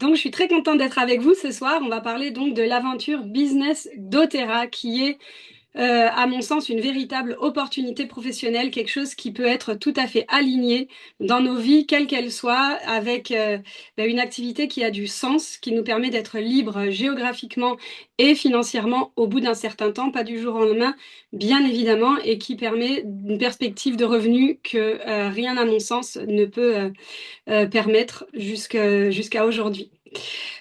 Donc, je suis très contente d'être avec vous ce soir. On va parler donc de l'aventure business d'Otera, qui est, à mon sens, une véritable opportunité professionnelle, quelque chose qui peut être tout à fait aligné dans nos vies, quelles qu'elles soient, avec une activité qui a du sens, qui nous permet d'être libres géographiquement et financièrement au bout d'un certain temps, pas du jour au lendemain, bien évidemment, et qui permet une perspective de revenus que rien, à mon sens, ne peut permettre jusqu'à aujourd'hui.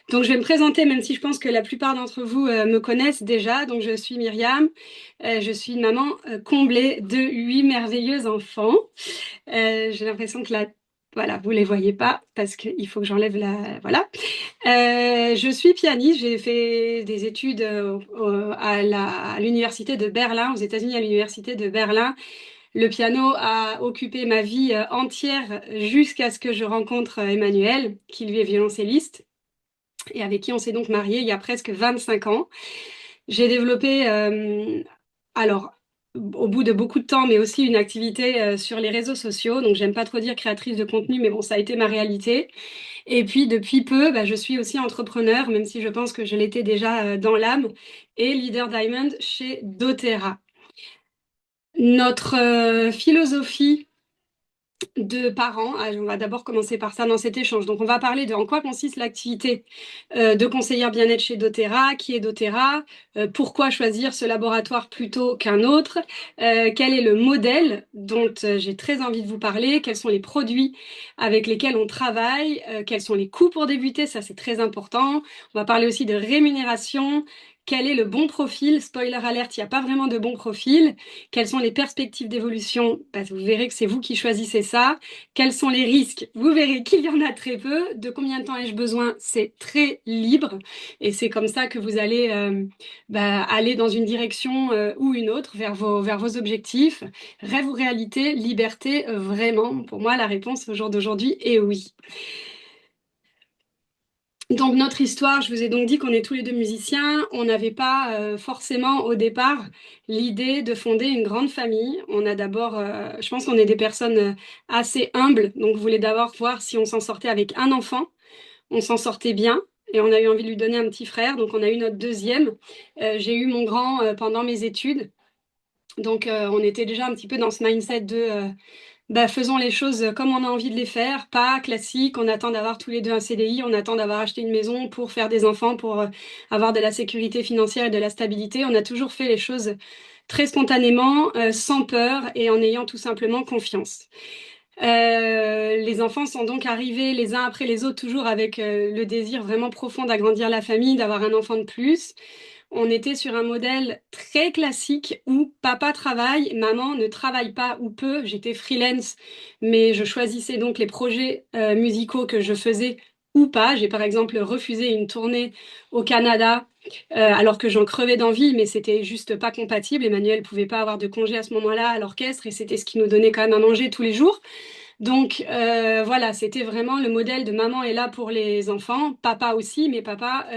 Donc, je vais me présenter, même si je pense que la plupart d'entre vous me connaissent déjà. Donc, je suis Myriam. Je suis une maman comblée de 8 merveilleux enfants. J'ai l'impression que là, voilà, vous les voyez pas parce qu'il faut que j'enlève la. Voilà. Je suis pianiste. J'ai fait des études à l'université de Berlin, aux États-Unis, à l'université de Berlin. Le piano a occupé ma vie entière jusqu'à ce que je rencontre Emmanuel, qui lui est violoncelliste et avec qui on s'est donc marié il y a presque 25 ans. J'ai développé, alors, au bout de beaucoup de temps, mais aussi une activité sur les réseaux sociaux. Donc, j'aime pas trop dire créatrice de contenu, mais bon, ça a été ma réalité. Et puis, depuis peu, je suis aussi entrepreneur, même si je pense que je l'étais déjà dans l'âme, et leader Diamond chez doTERRA. Notre philosophie de parents. On va d'abord commencer par ça dans cet échange. Donc, on va parler de en quoi consiste l'activité de conseillère bien-être chez doTERRA, qui est doTERRA, pourquoi choisir ce laboratoire plutôt qu'un autre, quel est le modèle dont j'ai très envie de vous parler, quels sont les produits avec lesquels on travaille, quels sont les coûts pour débuter, ça c'est très important. On va parler aussi de rémunération. Quel est le bon profil? Spoiler alert, il n'y a pas vraiment de bon profil. Quelles sont les perspectives d'évolution? Vous verrez que c'est vous qui choisissez ça. Quels sont les risques? Vous verrez qu'il y en a très peu. De combien de temps ai-je besoin? C'est très libre. Et c'est comme ça que vous allez aller dans une direction ou une autre vers vos objectifs. Rêve ou réalité, liberté, vraiment. Pour moi, la réponse au jour d'aujourd'hui est oui. Donc notre histoire, je vous ai donc dit qu'on est tous les deux musiciens. On n'avait pas forcément au départ l'idée de fonder une grande famille. On a d'abord, je pense qu'on est des personnes assez humbles, donc on voulait d'abord voir si on s'en sortait avec un enfant. On s'en sortait bien et on a eu envie de lui donner un petit frère, donc on a eu notre deuxième. J'ai eu mon grand pendant mes études, donc on était déjà un petit peu dans ce mindset de faisons les choses comme on a envie de les faire, pas classique, on attend d'avoir tous les deux un CDI, on attend d'avoir acheté une maison pour faire des enfants, pour avoir de la sécurité financière et de la stabilité. On a toujours fait les choses très spontanément, sans peur et en ayant tout simplement confiance. Les enfants sont donc arrivés les uns après les autres, toujours avec le désir vraiment profond d'agrandir la famille, d'avoir un enfant de plus. On était sur un modèle très classique où papa travaille, maman ne travaille pas ou peu. J'étais freelance, mais je choisissais donc les projets musicaux que je faisais ou pas. J'ai par exemple refusé une tournée au Canada alors que j'en crevais d'envie, mais c'était juste pas compatible. Emmanuel pouvait pas avoir de congé à ce moment-là à l'orchestre et c'était ce qui nous donnait quand même à manger tous les jours. Donc voilà, c'était vraiment le modèle de maman est là pour les enfants, papa aussi, mais papa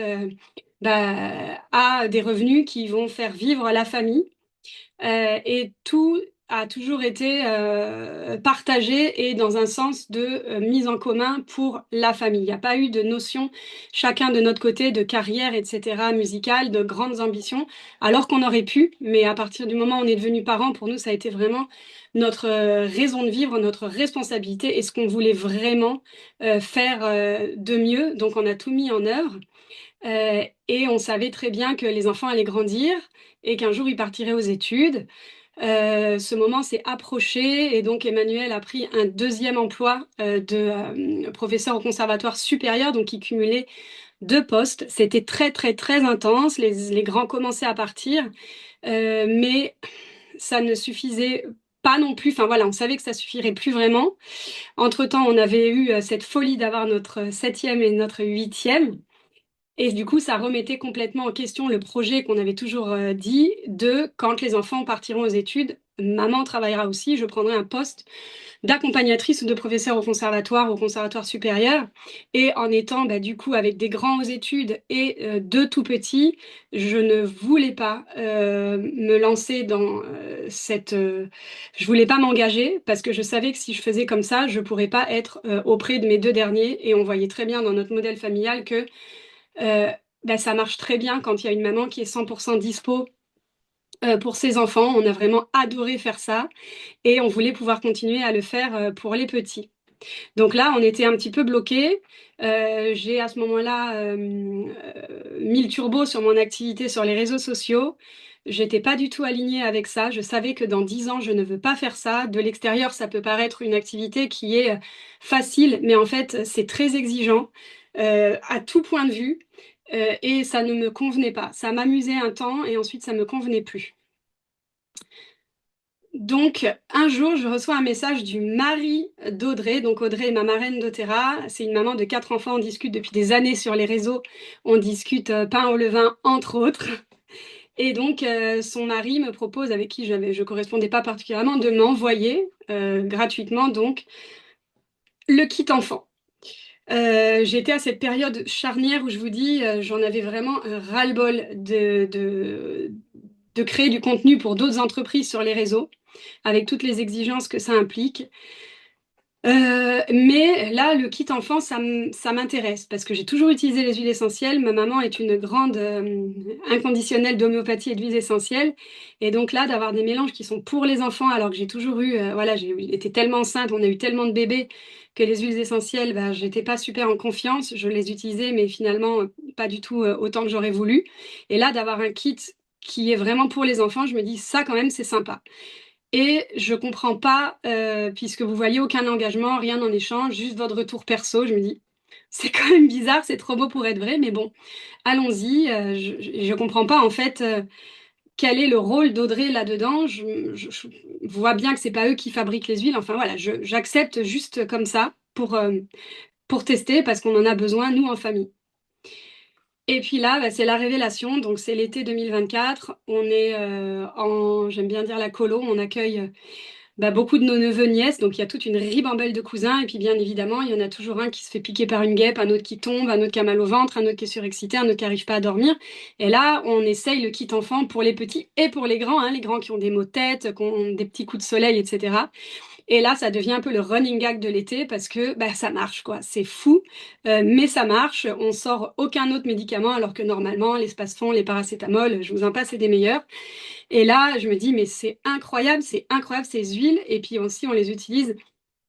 a des revenus qui vont faire vivre la famille. Et tout a toujours été partagé et dans un sens de mise en commun pour la famille. Il n'y a pas eu de notion, chacun de notre côté, de carrière, etc., musicale, de grandes ambitions, alors qu'on aurait pu, mais à partir du moment où on est devenu parents, pour nous, ça a été vraiment notre raison de vivre, notre responsabilité et ce qu'on voulait vraiment faire de mieux. Donc, on a tout mis en œuvre. Et on savait très bien que les enfants allaient grandir et qu'un jour ils partiraient aux études. Ce moment s'est approché et donc Emmanuel a pris un deuxième emploi de professeur au conservatoire supérieur, donc il cumulait deux postes. C'était très très très intense. Les grands commençaient à partir, mais ça ne suffisait pas non plus. Enfin voilà, on savait que ça suffirait plus vraiment. Entre-temps, on avait eu cette folie d'avoir notre septième et notre huitième. Et du coup, ça remettait complètement en question le projet qu'on avait toujours dit de quand les enfants partiront aux études, maman travaillera aussi, je prendrai un poste d'accompagnatrice ou de professeur au conservatoire supérieur. Et en étant du coup avec des grands aux études et deux tout petits, je ne voulais pas me lancer dans je voulais pas m'engager parce que je savais que si je faisais comme ça, je pourrais pas être auprès de mes deux derniers. Et on voyait très bien dans notre modèle familial que euh, ça marche très bien quand il y a une maman qui est 100% dispo pour ses enfants. On a vraiment adoré faire ça et on voulait pouvoir continuer à le faire pour les petits. Donc là, on était un petit peu bloqués. J'ai à ce moment-là mis le turbo sur mon activité sur les réseaux sociaux. J'étais pas du tout alignée avec ça. Je savais que dans 10 ans, je ne veux pas faire ça. De l'extérieur, ça peut paraître une activité qui est facile, mais en fait, c'est très exigeant à tout point de vue. Et ça ne me convenait pas. Ça m'amusait un temps et ensuite ça me convenait plus. Donc, un jour, je reçois un message du mari d'Audrey. Donc, Audrey est ma marraine d'Otera. C'est une maman de quatre enfants. On discute depuis des années sur les réseaux. On discute pain au levain, entre autres. Et donc, son mari me propose, avec qui je correspondais pas particulièrement, de m'envoyer gratuitement donc le kit enfant. J'étais à cette période charnière où je vous dis, j'en avais vraiment ras-le-bol de créer du contenu pour d'autres entreprises sur les réseaux, avec toutes les exigences que ça implique. Mais là, le kit enfant, ça m'intéresse parce que j'ai toujours utilisé les huiles essentielles. Ma maman est une grande inconditionnelle d'homéopathie et d'huiles essentielles. Et donc là, d'avoir des mélanges qui sont pour les enfants, alors que j'ai toujours eu, voilà, j'ai été tellement enceinte, on a eu tellement de bébés que les huiles essentielles, j'étais pas super en confiance. Je les utilisais, mais finalement, pas du tout autant que j'aurais voulu. Et là, d'avoir un kit qui est vraiment pour les enfants, je me dis, ça quand même, c'est sympa. Et je comprends pas, puisque vous voyez aucun engagement, rien en échange, juste votre retour perso. Je me dis, c'est quand même bizarre, c'est trop beau pour être vrai, mais bon, allons-y. Je comprends pas en fait quel est le rôle d'Audrey là-dedans. Je vois bien que c'est pas eux qui fabriquent les huiles. Enfin voilà, j'accepte juste comme ça pour tester parce qu'on en a besoin, nous, en famille. Et puis là, c'est la révélation. Donc, c'est l'été 2024. On est j'aime bien dire la colo. On accueille beaucoup de nos neveux, nièces. Donc, il y a toute une ribambelle de cousins. Et puis, bien évidemment, il y en a toujours un qui se fait piquer par une guêpe, un autre qui tombe, un autre qui a mal au ventre, un autre qui est surexcité, un autre qui n'arrive pas à dormir. Et là, on essaye le kit enfant pour les petits et pour les grands, hein, les grands qui ont des maux de tête, qui ont des petits coups de soleil, etc. Et là, ça devient un peu le running gag de l'été parce que ça marche, quoi. C'est fou, mais ça marche. On sort aucun autre médicament alors que normalement, les spasfons, les paracétamol, je vous en passe, c'est des meilleurs. Et là, je me dis, mais c'est incroyable ces huiles. Et puis aussi, on les utilise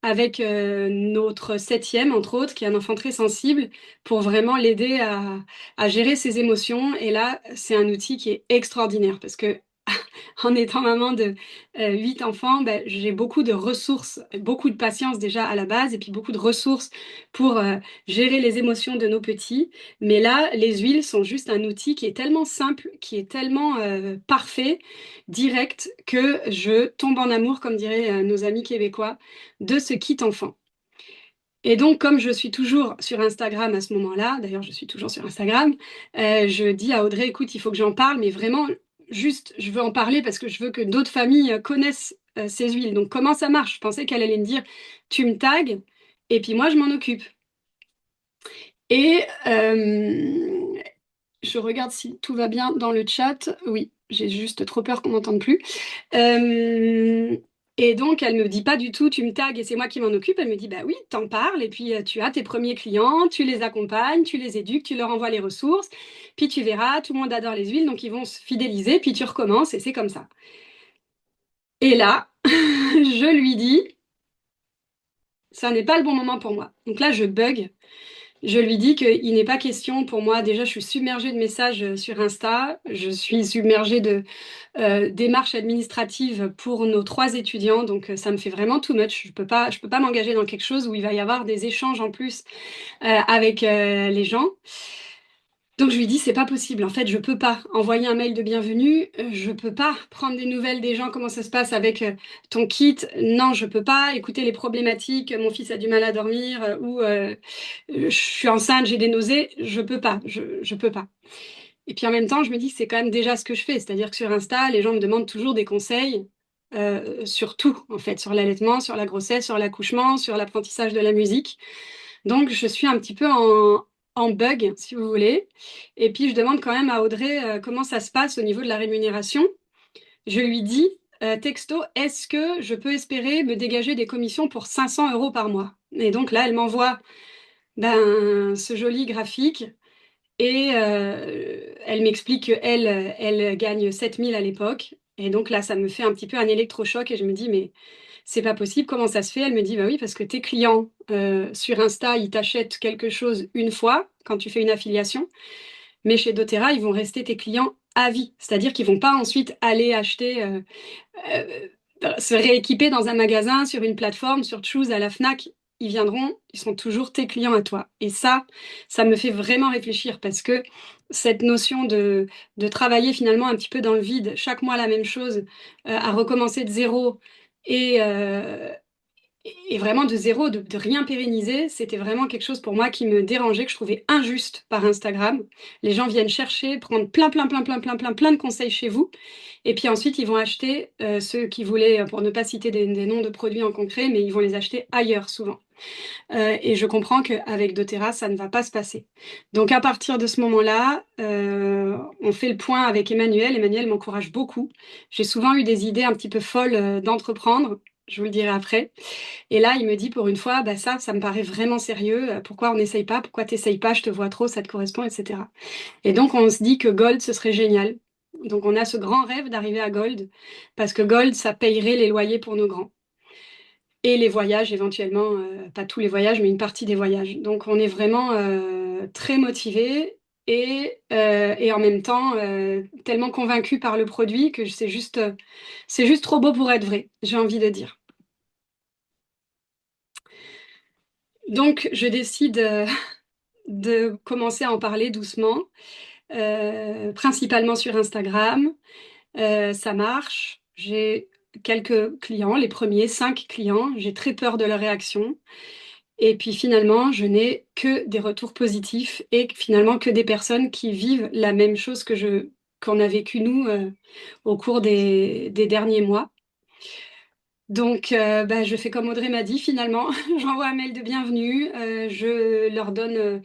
avec notre septième, entre autres, qui est un enfant très sensible, pour vraiment l'aider à gérer ses émotions. Et là, c'est un outil qui est extraordinaire parce que en étant maman de 8 enfants, j'ai beaucoup de ressources, beaucoup de patience déjà à la base, et puis beaucoup de ressources pour gérer les émotions de nos petits. Mais là, les huiles sont juste un outil qui est tellement simple, qui est tellement parfait, direct, que je tombe en amour, comme diraient nos amis québécois, de ce kit enfant. Et donc, comme je suis toujours sur Instagram à ce moment-là, d'ailleurs, je suis toujours sur Instagram, je dis à Audrey, écoute, il faut que j'en parle, mais vraiment, juste, je veux en parler parce que je veux que d'autres familles connaissent ces huiles. Donc, comment ça marche? Je pensais qu'elle allait me dire, tu me tags, et puis moi, je m'en occupe. Et je regarde si tout va bien dans le chat. Oui, j'ai juste trop peur qu'on m'entende plus. Euh, et donc, elle me dit pas du tout, tu me tags et c'est moi qui m'en occupe. Elle me dit, bah oui, t'en parles et puis tu as tes premiers clients, tu les accompagnes, tu les éduques, tu leur envoies les ressources, puis tu verras, tout le monde adore les huiles, donc ils vont se fidéliser, puis tu recommences et c'est comme ça. Et là, je lui dis, ça n'est pas le bon moment pour moi. Donc là, je bug. Je lui dis qu'il n'est pas question pour moi. Déjà, je suis submergée de messages sur Insta. Je suis submergée de démarches administratives pour nos 3 étudiants. Donc, ça me fait vraiment too much. Je peux pas m'engager dans quelque chose où il va y avoir des échanges en plus avec les gens. Donc, je lui dis, c'est pas possible. En fait, je peux pas envoyer un mail de bienvenue. Je peux pas prendre des nouvelles des gens, comment ça se passe avec ton kit. Non, je peux pas écouter les problématiques. Mon fils a du mal à dormir ou je suis enceinte, j'ai des nausées. Je peux pas. Je peux pas. Et puis en même temps, je me dis que c'est quand même déjà ce que je fais. C'est-à-dire que sur Insta, les gens me demandent toujours des conseils. sur tout, en fait, sur l'allaitement, sur la grossesse, sur l'accouchement, sur l'apprentissage de la musique. Donc, je suis un petit peu en bug, si vous voulez. Et puis, je demande quand même à Audrey comment ça se passe au niveau de la rémunération. Je lui dis, texto, est-ce que je peux espérer me dégager des commissions pour 500 euros par mois? Et donc là, elle m'envoie ce joli graphique et elle m'explique qu'elle elle gagne 7000 à l'époque. Et donc là, ça me fait un petit peu un électrochoc et je me dis, mais c'est pas possible, comment ça se fait? Elle me dit, bah oui, parce que tes clients sur Insta, ils t'achètent quelque chose une fois quand tu fais une affiliation, mais chez doTERRA, ils vont rester tes clients à vie. C'est-à-dire qu'ils vont pas ensuite aller acheter, se rééquiper dans un magasin, sur une plateforme, sur Choose, à la Fnac. Ils viendront, ils sont toujours tes clients à toi. Et ça me fait vraiment réfléchir parce que cette notion de travailler finalement un petit peu dans le vide, chaque mois la même chose, à recommencer de zéro et, et vraiment de zéro, de rien pérenniser, c'était vraiment quelque chose pour moi qui me dérangeait, que je trouvais injuste par Instagram. Les gens viennent chercher, prendre plein de conseils chez vous, et puis ensuite ils vont acheter ceux qui voulaient, pour ne pas citer des noms de produits en concret, mais ils vont les acheter ailleurs souvent. Et je comprends qu'avec doTERRA, ça ne va pas se passer. Donc à partir de ce moment-là, on fait le point avec Emmanuel. Emmanuel m'encourage beaucoup. J'ai souvent eu des idées un petit peu folles d'entreprendre. Je vous le dirai après. Et là, il me dit pour une fois, bah ça me paraît vraiment sérieux. Pourquoi on n'essaye pas? Pourquoi t'essayes pas? Je te vois trop, ça te correspond, etc. Et donc, on se dit que Gold, ce serait génial. Donc, on a ce grand rêve d'arriver à Gold, parce que Gold, ça payerait les loyers pour nos grands. Et les voyages, éventuellement, pas tous les voyages, mais une partie des voyages. Donc, on est vraiment très motivés et en même temps tellement convaincus par le produit que c'est juste trop beau pour être vrai, j'ai envie de dire. Donc, je décide de commencer à en parler doucement, principalement sur Instagram. Ça marche. J'ai quelques clients, les premiers 5 clients. J'ai très peur de leur réaction. Et puis finalement, je n'ai que des retours positifs et finalement que des personnes qui vivent la même chose qu'on a vécu nous au cours des derniers mois. Donc, bah, je fais comme Audrey m'a dit finalement. J'envoie un mail de bienvenue. Je leur donne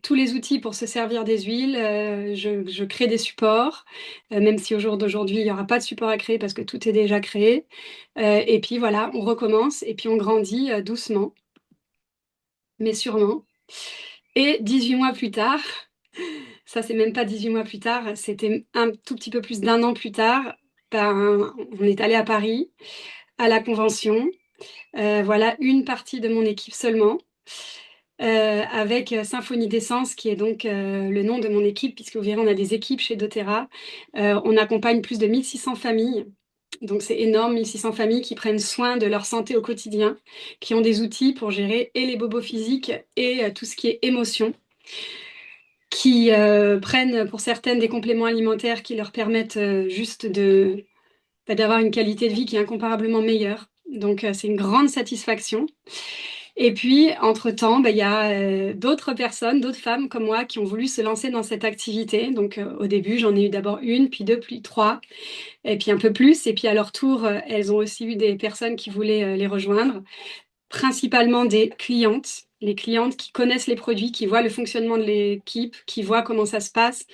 tous les outils pour se servir des huiles. Je crée des supports, même si au jour d'aujourd'hui, il n'y aura pas de support à créer parce que tout est déjà créé. Et puis voilà, on recommence et puis on grandit doucement, mais sûrement. Et 18 mois plus tard, ça c'est même pas 18 mois plus tard, c'était un tout petit peu plus d'un an plus tard, ben, on est allé à Paris, à la convention. Voilà une partie de mon équipe seulement. Avec Symphonie d'Essence, qui est donc le nom de mon équipe, puisque vous verrez, on a des équipes chez doTERRA. On accompagne plus de 1600 familles. Donc c'est énorme, 1600 familles qui prennent soin de leur santé au quotidien, qui ont des outils pour gérer et les bobos physiques et tout ce qui est émotion, qui prennent pour certaines des compléments alimentaires qui leur permettent juste d'avoir une qualité de vie qui est incomparablement meilleure. Donc c'est une grande satisfaction. Et puis, entre-temps, bah, il y a d'autres personnes, d'autres femmes comme moi qui ont voulu se lancer dans cette activité. Donc, au début, j'en ai eu d'abord une, puis deux, puis trois, et puis un peu plus. Et puis, à leur tour, elles ont aussi eu des personnes qui voulaient les rejoindre, principalement des clientes. Les clientes qui connaissent les produits, qui voient le fonctionnement de l'équipe, qui voient comment ça se passe,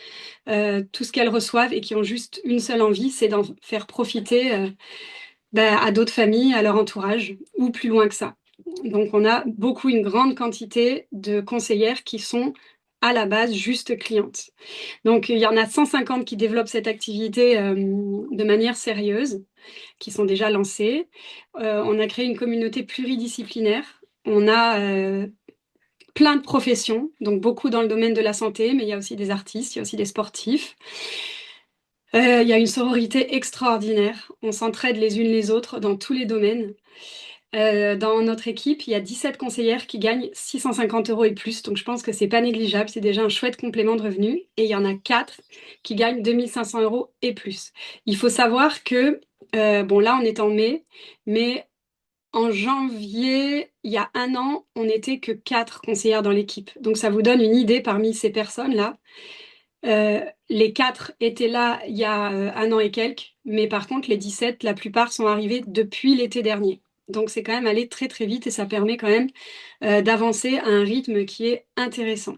tout ce qu'elles reçoivent et qui ont juste une seule envie, c'est d'en faire profiter bah, à d'autres familles, à leur entourage, ou plus loin que ça. Donc, on a une grande quantité de conseillères qui sont à la base juste clientes. Donc, il y en a 150 qui développent cette activité de manière sérieuse, qui sont déjà lancées. On a créé une communauté pluridisciplinaire. On a plein de professions, donc beaucoup dans le domaine de la santé, mais il y a aussi des artistes, il y a aussi des sportifs. Il y a une sororité extraordinaire. On s'entraide les unes les autres dans tous les domaines. Dans notre équipe, il y a 17 conseillères qui gagnent 650 euros et plus, donc je pense que c'est pas négligeable, c'est déjà un chouette complément de revenus. Et il y en a 4 qui gagnent 2500 euros et plus. Il faut savoir que, bon là on est en mai, mais en janvier, il y a un an, on n'était que 4 conseillères dans l'équipe. Donc ça vous donne une idée parmi ces personnes-là Les 4 étaient là il y a un an et quelques, mais par contre, les 17, la plupart sont arrivés depuis l'été dernier. Donc, c'est quand même allé très très vite et ça permet quand même d'avancer à un rythme qui est intéressant.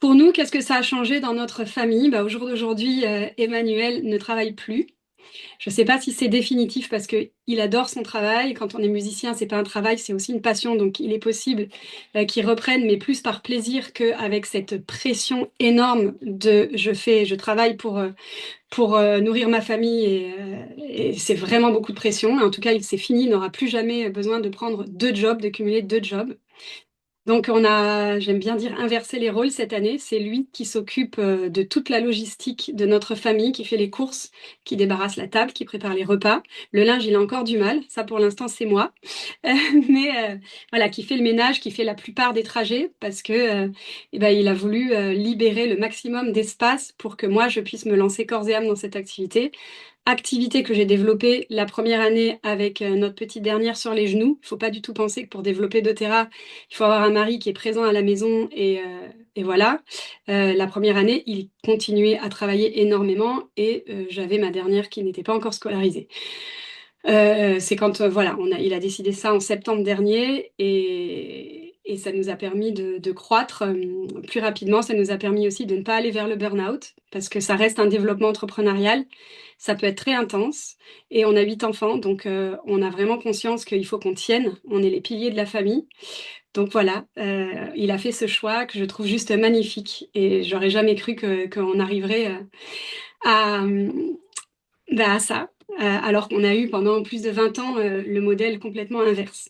Pour nous, qu'est-ce que ça a changé dans notre famille? Bah, au jour d'aujourd'hui, Emmanuel ne travaille plus. Je ne sais pas si c'est définitif parce que il adore son travail. Quand on est musicien, c'est pas un travail, c'est aussi une passion. Donc, il est possible qu'il reprenne, mais plus par plaisir qu'avec cette pression énorme de je travaille pour nourrir ma famille et c'est vraiment beaucoup de pression. En tout cas, c'est fini. Il n'aura plus jamais besoin de prendre 2 jobs, de cumuler 2 jobs. Donc on a, j'aime bien dire, inversé les rôles cette année. C'est lui qui s'occupe de toute la logistique de notre famille, qui fait les courses, qui débarrasse la table, qui prépare les repas. Le linge, il a encore du mal. Ça, pour l'instant, c'est moi. Euh, mais voilà, qui fait le ménage, qui fait la plupart des trajets, parce que eh ben, il a voulu libérer le maximum d'espace pour que moi, je puisse me lancer corps et âme dans cette activité. Activité que j'ai développée la première année avec notre petite dernière sur les genoux. Il faut pas du tout penser que pour développer doTERRA, il faut avoir un mari qui est présent à la maison et voilà. La première année, il continuait à travailler énormément et j'avais ma dernière qui n'était pas encore scolarisée. C'est quand voilà, il a décidé ça en septembre dernier et ça nous a permis de croître plus rapidement. Ça nous a permis aussi de ne pas aller vers le burn-out parce que ça reste un développement entrepreneurial. Ça peut être très intense et on a 8 enfants, donc on a vraiment conscience qu'il faut qu'on tienne. On est les piliers de la famille. Donc voilà, il a fait ce choix que je trouve juste magnifique et j'aurais jamais cru qu'on arriverait à, à ça, alors qu'on a eu pendant plus de 20 ans le modèle complètement inverse.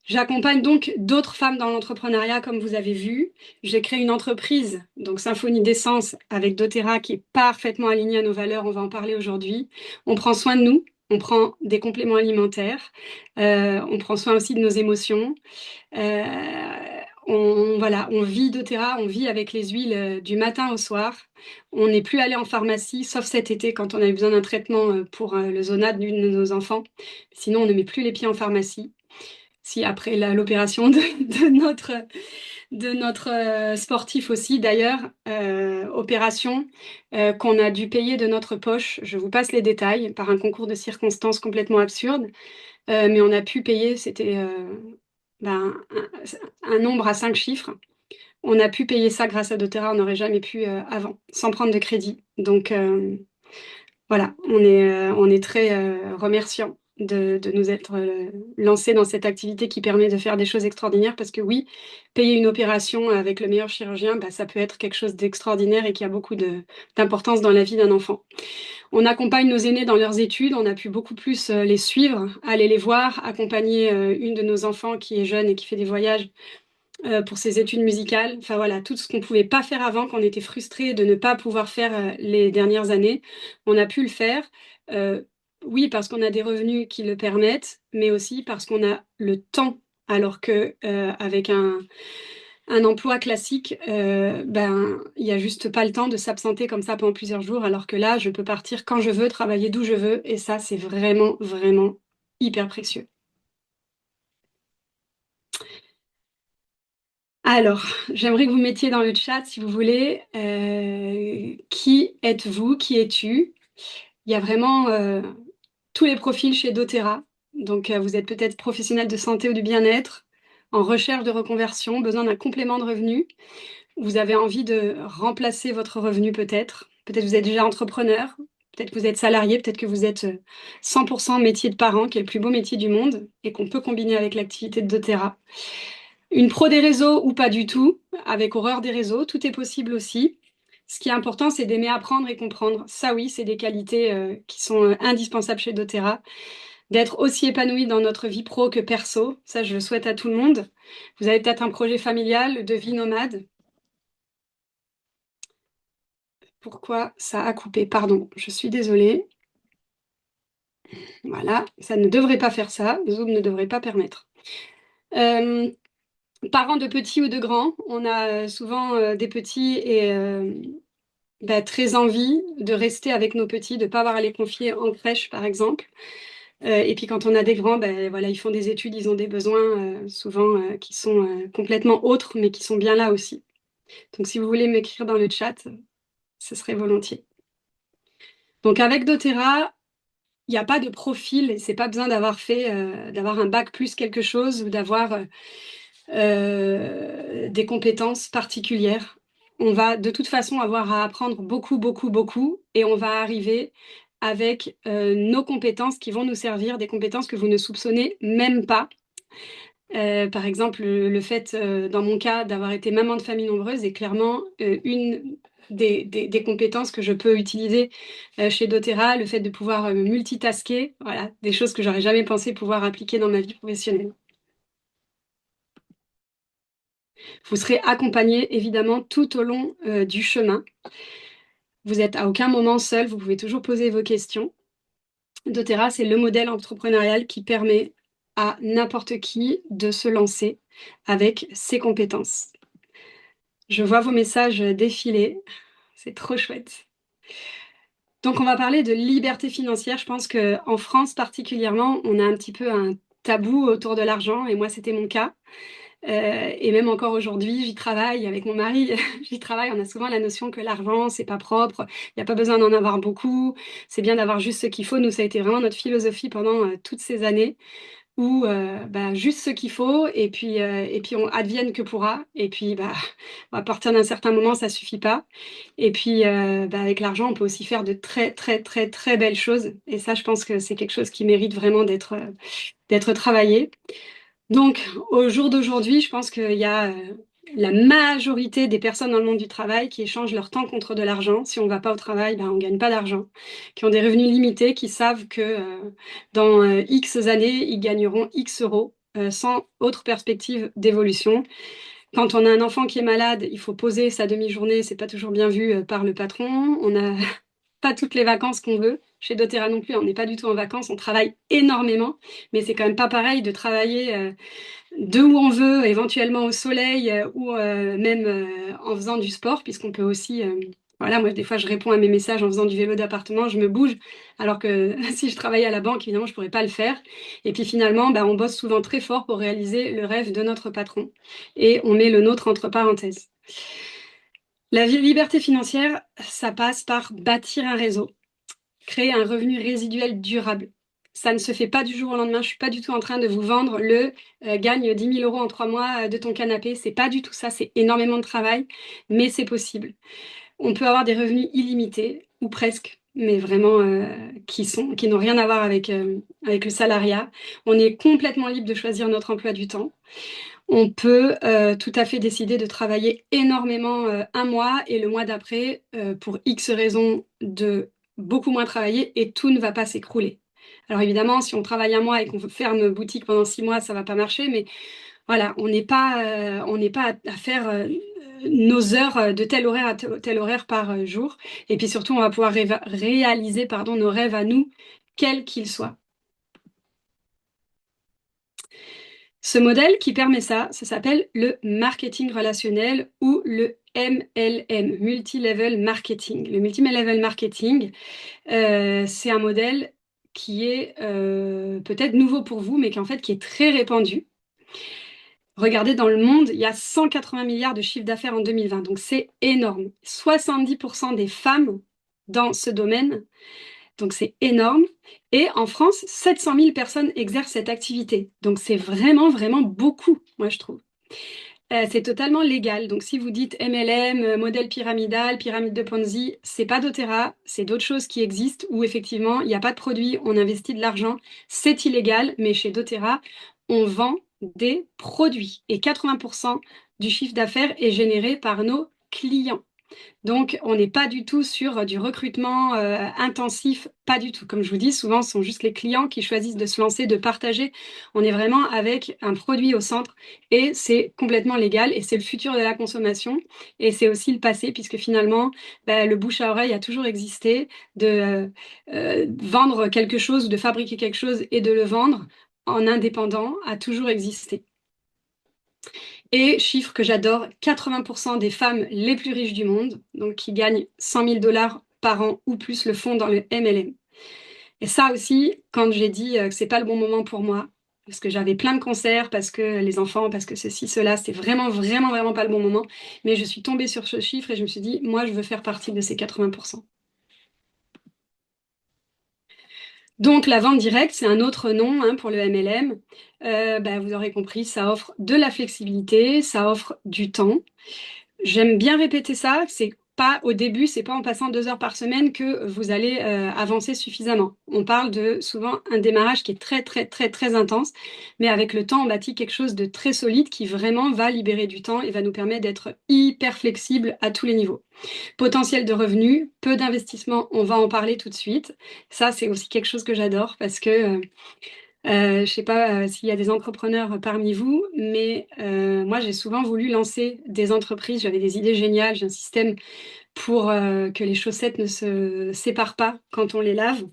J'accompagne donc d'autres femmes dans l'entrepreneuriat, comme vous avez vu. J'ai créé une entreprise, donc Symphonie d'essence, avec doTERRA, qui est parfaitement alignée à nos valeurs. On va en parler aujourd'hui. On prend soin de nous, on prend des compléments alimentaires, on prend soin aussi de nos émotions. Euh, voilà, on vit doTERRA, on vit avec les huiles du matin au soir. On n'est plus allé en pharmacie, sauf cet été quand on a eu besoin d'un traitement pour le zona d'une de nos enfants. Sinon, on ne met plus les pieds en pharmacie. Si après l'opération de notre sportif aussi, d'ailleurs, opération qu'on a dû payer de notre poche, je vous passe les détails, par un concours de circonstances complètement absurde, mais on a pu payer, c'était ben, un nombre à 5 chiffres. On a pu payer ça grâce à doTERRA, on n'aurait jamais pu avant, sans prendre de crédit. Donc voilà, on est très remerciant de nous être lancés dans cette activité qui permet de faire des choses extraordinaires parce que oui, payer une opération avec le meilleur chirurgien, bah, ça peut être quelque chose d'extraordinaire et qui a beaucoup d'importance dans la vie d'un enfant. On accompagne nos aînés dans leurs études, on a pu beaucoup plus les suivre, aller les voir, accompagner une de nos enfants qui est jeune et qui fait des voyages pour ses études musicales. Enfin voilà, tout ce qu'on pouvait pas faire avant, qu'on était frustré de ne pas pouvoir faire les dernières années, on a pu le faire. Euh, oui, parce qu'on a des revenus qui le permettent, mais aussi parce qu'on a le temps, alors que avec un emploi classique, ben il y a juste pas le temps de s'absenter comme ça pendant plusieurs jours, alors que là, je peux partir quand je veux, travailler d'où je veux, et ça, c'est vraiment, vraiment hyper précieux. Alors, j'aimerais que vous mettiez dans le chat, si vous voulez, qui êtes-vous, qui es-tu? Il y a vraiment tous les profils chez doTERRA. Donc, vous êtes peut-être professionnel de santé ou du bien-être, en recherche de reconversion, besoin d'un complément de revenu. Vous avez envie de remplacer votre revenu peut-être. Peut-être vous êtes déjà entrepreneur, peut-être que vous êtes salarié, peut-être que vous êtes 100% métier de parent, qui est le plus beau métier du monde et qu'on peut combiner avec l'activité de doTERRA. Une pro des réseaux ou pas du tout, avec horreur des réseaux, tout est possible aussi. Ce qui est important, c'est d'aimer apprendre et comprendre. Ça, oui, c'est des qualités qui sont indispensables chez doTERRA. D'être aussi épanoui dans notre vie pro que perso, ça, je le souhaite à tout le monde. Vous avez peut-être un projet familial de vie nomade. Pourquoi ça a coupé? Pardon, je suis désolée. Voilà, ça ne devrait pas faire ça. Zoom ne devrait pas permettre. Euh, Parents de petits ou de grands, on a souvent des petits et bah, très envie de rester avec nos petits, de ne pas avoir à les confier en crèche, par exemple. Et puis quand on a des grands, ben, voilà, ils font des études, ils ont des besoins souvent qui sont complètement autres, mais qui sont bien là aussi. Donc si vous voulez m'écrire dans le chat, ce serait volontiers. Donc avec doTERRA, il n'y a pas de profil, et c'est pas besoin d'avoir fait, d'avoir un bac plus quelque chose ou d'avoir des compétences particulières. On va de toute façon avoir à apprendre beaucoup, beaucoup, beaucoup, et on va arriver avec nos compétences qui vont nous servir, des compétences que vous ne soupçonnez même pas. Par exemple, le fait, dans mon cas, d'avoir été maman de famille nombreuse est clairement une des compétences que je peux utiliser chez doTERRA, le fait de pouvoir multitasker, voilà, des choses que j'aurais jamais pensé pouvoir appliquer dans ma vie professionnelle. Vous serez accompagné évidemment tout au long du chemin. Vous êtes à aucun moment seul, vous pouvez toujours poser vos questions. doTERRA, c'est le modèle entrepreneurial qui permet à n'importe qui de se lancer avec ses compétences. Je vois vos messages défiler, c'est trop chouette. Donc on va parler de liberté financière. Je pense qu'en France particulièrement, on a un petit peu un tabou autour de l'argent, et moi c'était mon cas. Et même encore aujourd'hui, j'y travaille avec mon mari, j'y travaille. On a souvent la notion que l'argent, c'est pas propre, il n'y a pas besoin d'en avoir beaucoup, c'est bien d'avoir juste ce qu'il faut. Nous, ça a été vraiment notre philosophie pendant toutes ces années, où bah, juste ce qu'il faut, et puis on advienne que pourra. Et puis bah, à partir d'un certain moment, ça suffit pas. Et puis bah, avec l'argent, on peut aussi faire de très très très très belles choses. Et ça, je pense que c'est quelque chose qui mérite vraiment d'être travaillé. Donc, au jour d'aujourd'hui, je pense qu'il y a la majorité des personnes dans le monde du travail qui échangent leur temps contre de l'argent. Si on ne va pas au travail, ben, on ne gagne pas d'argent. Qui ont des revenus limités, qui savent que dans X années, ils gagneront X euros sans autre perspective d'évolution. Quand on a un enfant qui est malade, il faut poser sa demi-journée. C'est pas toujours bien vu par le patron. On n'a pas toutes les vacances qu'on veut. Chez doTERRA non plus, on n'est pas du tout en vacances. On travaille énormément, mais c'est quand même pas pareil de travailler de où on veut, éventuellement au soleil ou même en faisant du sport, puisqu'on peut aussi, voilà, moi des fois je réponds à mes messages en faisant du vélo d'appartement, je me bouge, alors que si je travaillais à la banque, évidemment, je pourrais pas le faire. Et puis finalement, bah, on bosse souvent très fort pour réaliser le rêve de notre patron, et on met le nôtre entre parenthèses. La liberté financière, ça passe par bâtir un réseau, créer un revenu résiduel durable. Ça ne se fait pas du jour au lendemain. Je suis pas du tout en train de vous vendre le gagne 10 000 euros en 3 mois de ton canapé. C'est pas du tout ça. C'est énormément de travail, mais c'est possible. On peut avoir des revenus illimités ou presque, mais vraiment qui n'ont rien à voir avec le salariat. On est complètement libre de choisir notre emploi du temps. On peut tout à fait décider de travailler énormément un mois et le mois d'après, pour X raisons, de beaucoup moins travailler, et tout ne va pas s'écrouler. Alors évidemment, si on travaille un mois et qu'on ferme boutique pendant 6 mois, ça va pas marcher, mais voilà, on n'est pas à faire nos heures de tel horaire à tel horaire par jour. Et puis surtout, on va pouvoir réaliser, pardon, nos rêves à nous, quels qu'ils soient. Ce modèle qui permet ça, ça s'appelle le marketing relationnel ou le MLM, Multi-Level Marketing. Le Multi-Level Marketing, c'est un modèle qui est peut-être nouveau pour vous, mais qui en fait qui est très répandu. Regardez, dans le monde, il y a 180 milliards de chiffre d'affaires en 2020, donc c'est énorme. 70% des femmes dans ce domaine, donc c'est énorme. Et en France, 700 000 personnes exercent cette activité. Donc c'est vraiment, vraiment beaucoup, moi je trouve. C'est totalement légal. Donc si vous dites MLM, modèle pyramidal, pyramide de Ponzi, c'est pas doTERRA, c'est d'autres choses qui existent où effectivement il n'y a pas de produit, on investit de l'argent, c'est illégal, mais chez doTERRA, on vend des produits. Et 80% du chiffre d'affaires est généré par nos clients. Donc, on n'est pas du tout sur du recrutement intensif, pas du tout. Comme je vous dis, souvent, ce sont juste les clients qui choisissent de se lancer, de partager. On est vraiment avec un produit au centre, et c'est complètement légal, et c'est le futur de la consommation, et c'est aussi le passé, puisque finalement, bah, le bouche à oreille a toujours existé, de vendre quelque chose ou de fabriquer quelque chose et de le vendre en indépendant a toujours existé. Et chiffre que j'adore, 80% des femmes les plus riches du monde, donc qui gagnent 100 000 $ par an ou plus, le font dans le MLM. Et ça aussi, quand j'ai dit que c'est pas le bon moment pour moi, parce que j'avais plein de concerts, parce que les enfants, parce que ceci, cela, c'était vraiment, vraiment, vraiment pas le bon moment. Mais je suis tombée sur ce chiffre et je me suis dit, moi, je veux faire partie de ces 80%. Donc la vente directe, c'est un autre nom hein, pour le MLM. Vous aurez compris, ça offre de la flexibilité, ça offre du temps. J'aime bien répéter ça, c'est pas au début, c'est pas en passant 2 heures par semaine que vous allez avancer suffisamment. On parle de souvent un démarrage qui est très très très très intense, mais avec le temps on bâtit quelque chose de très solide qui vraiment va libérer du temps et va nous permettre d'être hyper flexible à tous les niveaux. Potentiel de revenus, peu d'investissement, on va en parler tout de suite. Ça c'est aussi quelque chose que j'adore parce que je sais pas s'il y a des entrepreneurs parmi vous, mais moi j'ai souvent voulu lancer des entreprises. J'avais des idées géniales, j'ai un système pour que les chaussettes ne se séparent pas quand on les lave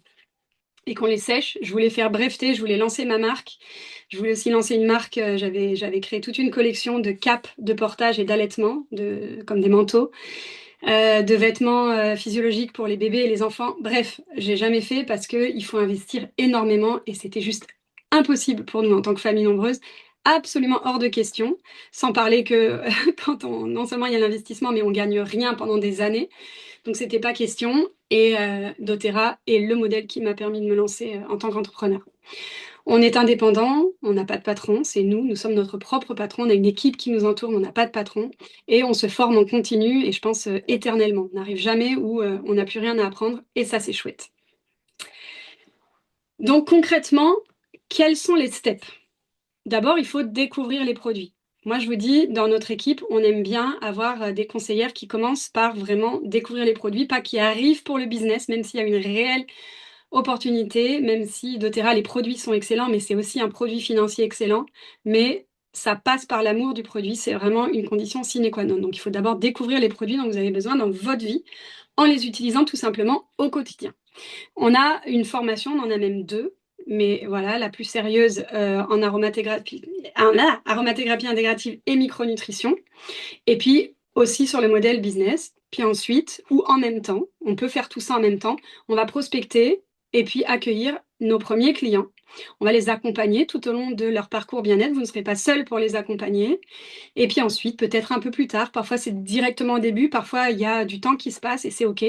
et qu'on les sèche. Je voulais faire breveter, je voulais lancer ma marque. Je voulais aussi lancer une marque. J'avais créé toute une collection de capes de portage et d'allaitement, comme des manteaux, de vêtements physiologiques pour les bébés et les enfants. Bref, j'ai jamais fait parce que il faut investir énormément et c'était juste impossible pour nous en tant que famille nombreuse. Absolument hors de question, sans parler que non seulement il y a l'investissement, mais on gagne rien pendant des années. Donc c'était pas question. Et doTERRA est le modèle qui m'a permis de me lancer en tant qu'entrepreneur. On est indépendant, on n'a pas de patron, c'est nous, nous sommes notre propre patron, on a une équipe qui nous entoure, mais on n'a pas de patron, et on se forme en continu, et je pense éternellement. On n'arrive jamais où on n'a plus rien à apprendre, et ça c'est chouette. Donc concrètement, quels sont les steps? D'abord, il faut découvrir les produits. Moi, je vous dis, dans notre équipe, on aime bien avoir des conseillères qui commencent par vraiment découvrir les produits, pas qui arrivent pour le business, même s'il y a une réelle opportunité, même si doTERRA, les produits sont excellents, mais c'est aussi un produit financier excellent. Mais ça passe par l'amour du produit, c'est vraiment une condition sine qua non. Donc, il faut d'abord découvrir les produits dont vous avez besoin dans votre vie en les utilisant tout simplement au quotidien. On a une formation, on en a même 2, mais voilà, la plus sérieuse en aromathérapie intégrative et micronutrition. Et puis aussi sur le modèle business. Puis ensuite, ou en même temps, on peut faire tout ça en même temps, on va prospecter et puis accueillir nos premiers clients. On va les accompagner tout au long de leur parcours bien-être. Vous ne serez pas seul pour les accompagner. Et puis ensuite, peut-être un peu plus tard, parfois c'est directement au début, parfois il y a du temps qui se passe et c'est OK.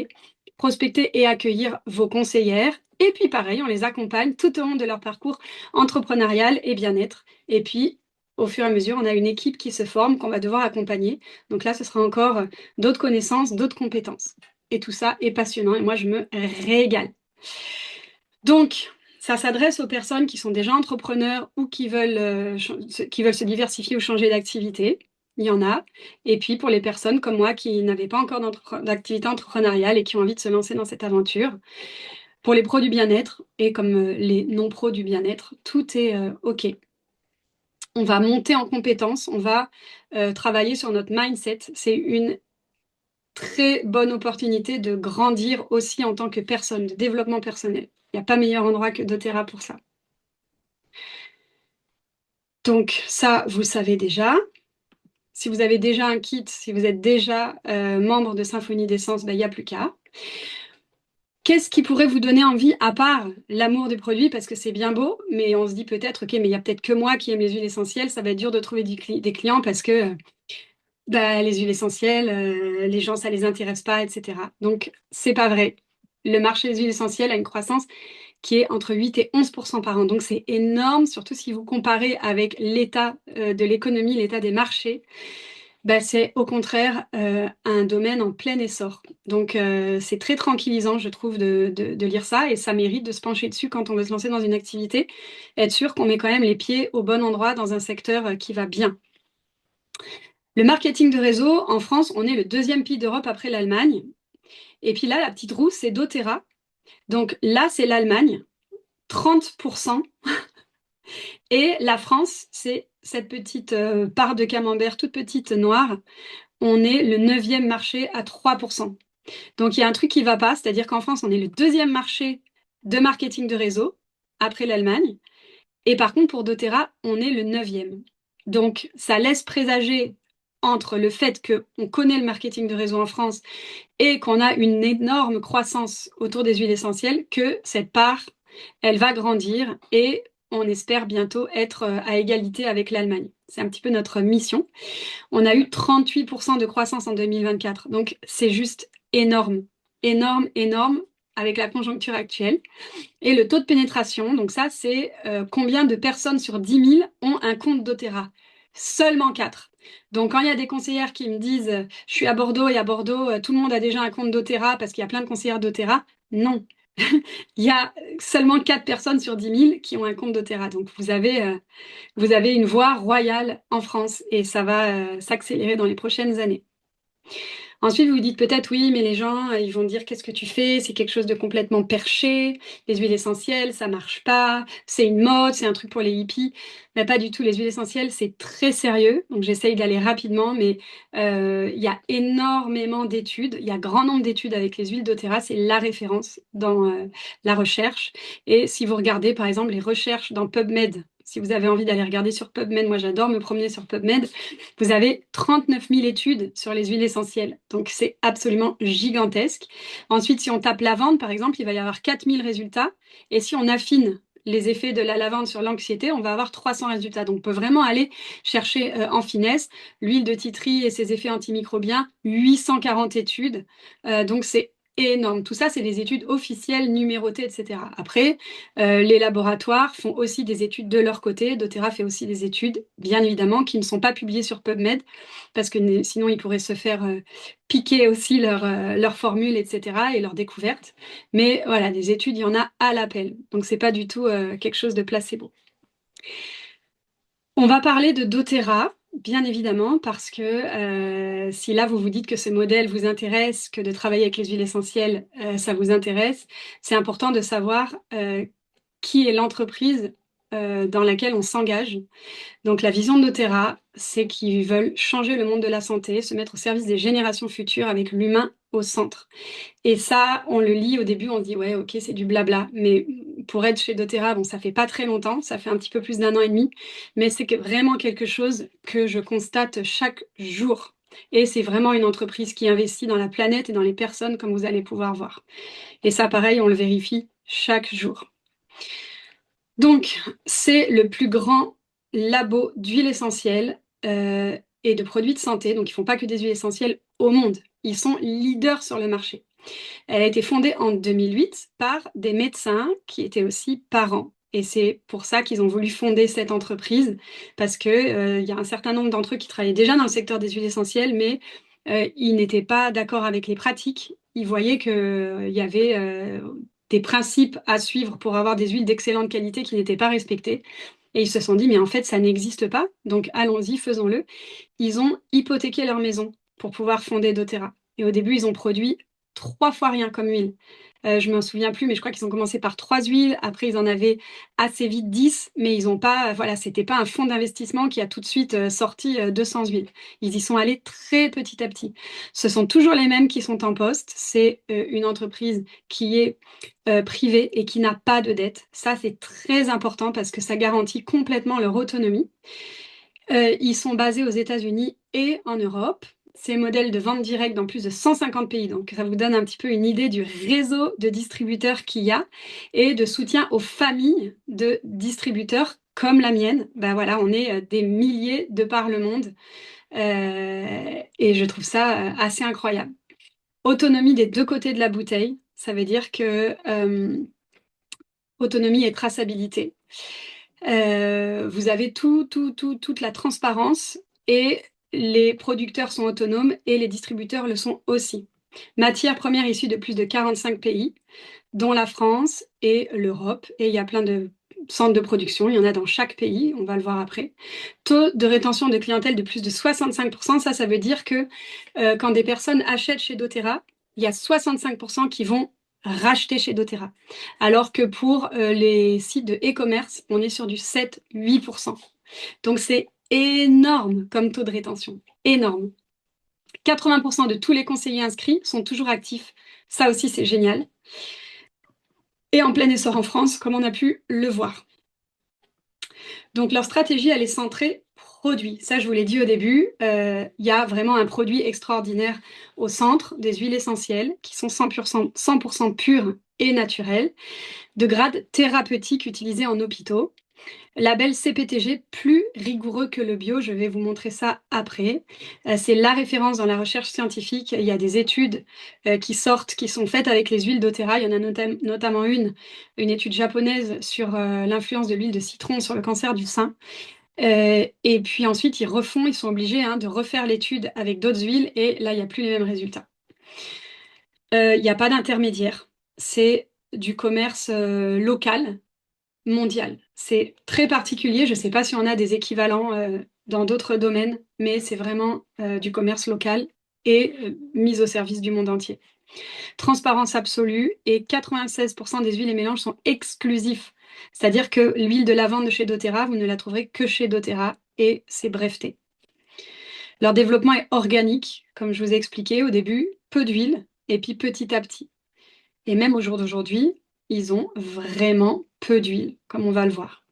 Prospecter et accueillir vos conseillères. Et puis pareil, on les accompagne tout au long de leur parcours entrepreneurial et bien-être. Et puis, au fur et à mesure, on a une équipe qui se forme, qu'on va devoir accompagner. Donc là, ce sera encore d'autres connaissances, d'autres compétences. Et tout ça est passionnant et moi, je me régale. Donc, ça s'adresse aux personnes qui sont déjà entrepreneurs ou qui veulent se diversifier ou changer d'activité. Il y en a. Et puis pour les personnes comme moi qui n'avaient pas encore d'activité entrepreneuriale et qui ont envie de se lancer dans cette aventure. Pour les pros du bien-être et comme les non-pros du bien-être, tout est OK. On va monter en compétences, on va travailler sur notre mindset. C'est une très bonne opportunité de grandir aussi en tant que personne, de développement personnel. Il n'y a pas meilleur endroit que doTERRA pour ça. Donc ça, vous le savez déjà. Si vous avez déjà un kit, si vous êtes déjà membre de Symphonie d'Essence, il n'y a plus qu'à. Qu'est-ce qui pourrait vous donner envie, à part l'amour des produits, parce que c'est bien beau, mais on se dit peut-être, ok, mais il y a peut-être que moi qui aime les huiles essentielles, ça va être dur de trouver des clients parce que les huiles essentielles, les gens, ça les intéresse pas, etc. Donc, c'est pas vrai. Le marché des huiles essentielles a une croissance qui est entre 8 et 11% par an. Donc, c'est énorme, surtout si vous comparez avec l'état de l'économie, l'état des marchés. C'est au contraire un domaine en plein essor. Donc, c'est très tranquillisant, je trouve, de lire ça et ça mérite de se pencher dessus quand on veut se lancer dans une activité, être sûr qu'on met quand même les pieds au bon endroit dans un secteur qui va bien. Le marketing de réseau, en France, on est le 2e pays d'Europe après l'Allemagne. Et puis là, la petite roue, c'est doTERRA. Donc là, c'est l'Allemagne, 30%. Et la France, c'est cette petite part de camembert toute petite noire. On est le 9e marché à 3%. Donc il y a un truc qui ne va pas, c'est-à-dire qu'en France, on est le 2e marché de marketing de réseau après l'Allemagne. Et par contre, pour doTERRA, on est le 9e. Donc ça laisse présager entre le fait qu'on connaît le marketing de réseau en France et qu'on a une énorme croissance autour des huiles essentielles, que cette part Elle va grandir et on espère bientôt être à égalité avec l'Allemagne. C'est un petit peu notre mission. On a eu 38% de croissance en 2024, donc c'est juste énorme, énorme, énorme avec la conjoncture actuelle. Et le taux de pénétration, donc ça c'est combien de personnes sur 10 000 ont un compte doTERRA. Seulement 4. Donc quand il y a des conseillères qui me disent je suis à Bordeaux et à Bordeaux tout le monde a déjà un compte doTERRA parce qu'il y a plein de conseillères doTERRA, non. Il y a seulement 4 personnes sur 10 000 qui ont un compte doTERRA. Donc vous avez une voie royale en France et ça va s'accélérer dans les prochaines années. Ensuite, vous vous dites peut-être oui, mais les gens, ils vont dire qu'est-ce que tu fais? C'est quelque chose de complètement perché. Les huiles essentielles, ça marche pas. C'est une mode, c'est un truc pour les hippies. Mais pas du tout. Les huiles essentielles, c'est très sérieux. Donc j'essaye d'aller rapidement, mais il y a énormément d'études. Il y a grand nombre d'études avec les huiles doTERRA. C'est la référence dans la recherche. Et si vous regardez, par exemple, les recherches dans PubMed, si vous avez envie d'aller regarder sur PubMed, moi j'adore me promener sur PubMed, vous avez 39 000 études sur les huiles essentielles. Donc c'est absolument gigantesque. Ensuite, si on tape lavande, par exemple, il va y avoir 4 000 résultats. Et si on affine les effets de la lavande sur l'anxiété, on va avoir 300 résultats. Donc on peut vraiment aller chercher en finesse. L'huile de titri et ses effets antimicrobiens, 840 études. Donc c'est énorme. Tout ça, c'est des études officielles, numérotées, etc. Après, les laboratoires font aussi des études de leur côté. doTERRA fait aussi des études, bien évidemment, qui ne sont pas publiées sur PubMed, parce que sinon, ils pourraient se faire piquer aussi leur formule, etc., et leurs découvertes. Mais voilà, des études, il y en a à l'appel. Donc, c'est pas du tout quelque chose de placebo. On va parler de doTERRA, bien évidemment, parce que si là vous vous dites que ce modèle vous intéresse, que de travailler avec les huiles essentielles, ça vous intéresse, c'est important de savoir qui est l'entreprise dans laquelle on s'engage. Donc la vision de doTERRA, c'est qu'ils veulent changer le monde de la santé, se mettre au service des générations futures avec l'humain au centre. Et ça, on le lit au début, on se dit ouais, ok, c'est du blabla. Mais pour être chez doTERRA, bon, ça fait pas très longtemps, ça fait un petit peu plus d'1 an et demi, mais c'est vraiment quelque chose que je constate chaque jour. Et c'est vraiment une entreprise qui investit dans la planète et dans les personnes, comme vous allez pouvoir voir. Et ça, pareil, on le vérifie chaque jour. Donc, c'est le plus grand labo d'huile essentielle et de produits de santé. Donc, ils font pas que des huiles essentielles au monde. Ils sont leaders sur le marché. Elle a été fondée en 2008 par des médecins qui étaient aussi parents. Et c'est pour ça qu'ils ont voulu fonder cette entreprise, parce que y a un certain nombre d'entre eux qui travaillaient déjà dans le secteur des huiles essentielles, mais ils n'étaient pas d'accord avec les pratiques. Ils voyaient qu'il y avait des principes à suivre pour avoir des huiles d'excellente qualité qui n'étaient pas respectés. Et ils se sont dit, mais en fait, ça n'existe pas, donc allons-y, faisons-le. Ils ont hypothéqué leur maison pour pouvoir fonder doTERRA. Et au début, ils ont produit 3 fois rien comme huile. Je m'en souviens plus, mais je crois qu'ils ont commencé par 3 huiles. Après, ils en avaient assez vite 10, mais ils ont pas, voilà, c'était pas un fonds d'investissement qui a tout de suite sorti 200 huiles. Ils y sont allés très petit à petit. Ce sont toujours les mêmes qui sont en poste. C'est une entreprise qui est privée et qui n'a pas de dette. Ça, c'est très important parce que ça garantit complètement leur autonomie. Ils sont basés aux États-Unis et en Europe. C'est modèle de vente directe dans plus de 150 pays. Donc, ça vous donne un petit peu une idée du réseau de distributeurs qu'il y a et de soutien aux familles de distributeurs comme la mienne. Ben voilà, on est des milliers de par le monde. Et je trouve ça assez incroyable. Autonomie des deux côtés de la bouteille. Ça veut dire que autonomie et traçabilité. Vous avez toute la transparence et les producteurs sont autonomes et les distributeurs le sont aussi. Matières premières issues de plus de 45 pays, dont la France et l'Europe. Et il y a plein de centres de production, il y en a dans chaque pays, on va le voir après. Taux de rétention de clientèle de plus de 65%, ça veut dire que quand des personnes achètent chez doTERRA, il y a 65% qui vont racheter chez doTERRA. Alors que pour les sites de e-commerce, on est sur du 7-8%. Donc c'est énorme comme taux de rétention. Énorme. 80% de tous les conseillers inscrits sont toujours actifs. Ça aussi, c'est génial. Et en plein essor en France, comme on a pu le voir. Donc leur stratégie, elle est centrée produit. Ça, je vous l'ai dit au début, il y a vraiment un produit extraordinaire au centre, des huiles essentielles qui sont 100% pures et naturel, de grade thérapeutique utilisé en hôpitaux. Label CPTG plus rigoureux que le bio, je vais vous montrer ça après. C'est la référence dans la recherche scientifique. Il y a des études qui sortent, qui sont faites avec les huiles doTERRA. Il y en a notamment une étude japonaise sur l'influence de l'huile de citron sur le cancer du sein. Et puis ensuite, ils sont obligés de refaire l'étude avec d'autres huiles, et là, il n'y a plus les mêmes résultats. Il n'y a pas d'intermédiaire. C'est du commerce local, mondial. C'est très particulier. Je ne sais pas si on a des équivalents dans d'autres domaines, mais c'est vraiment du commerce local et mis au service du monde entier. Transparence absolue, et 96% des huiles et mélanges sont exclusifs. C'est-à-dire que l'huile de lavande de chez doTERRA, vous ne la trouverez que chez doTERRA, et c'est breveté. Leur développement est organique, comme je vous ai expliqué au début, peu d'huile, et puis petit à petit. Et même au jour d'aujourd'hui, ils ont vraiment peu d'huile, comme on va le voir.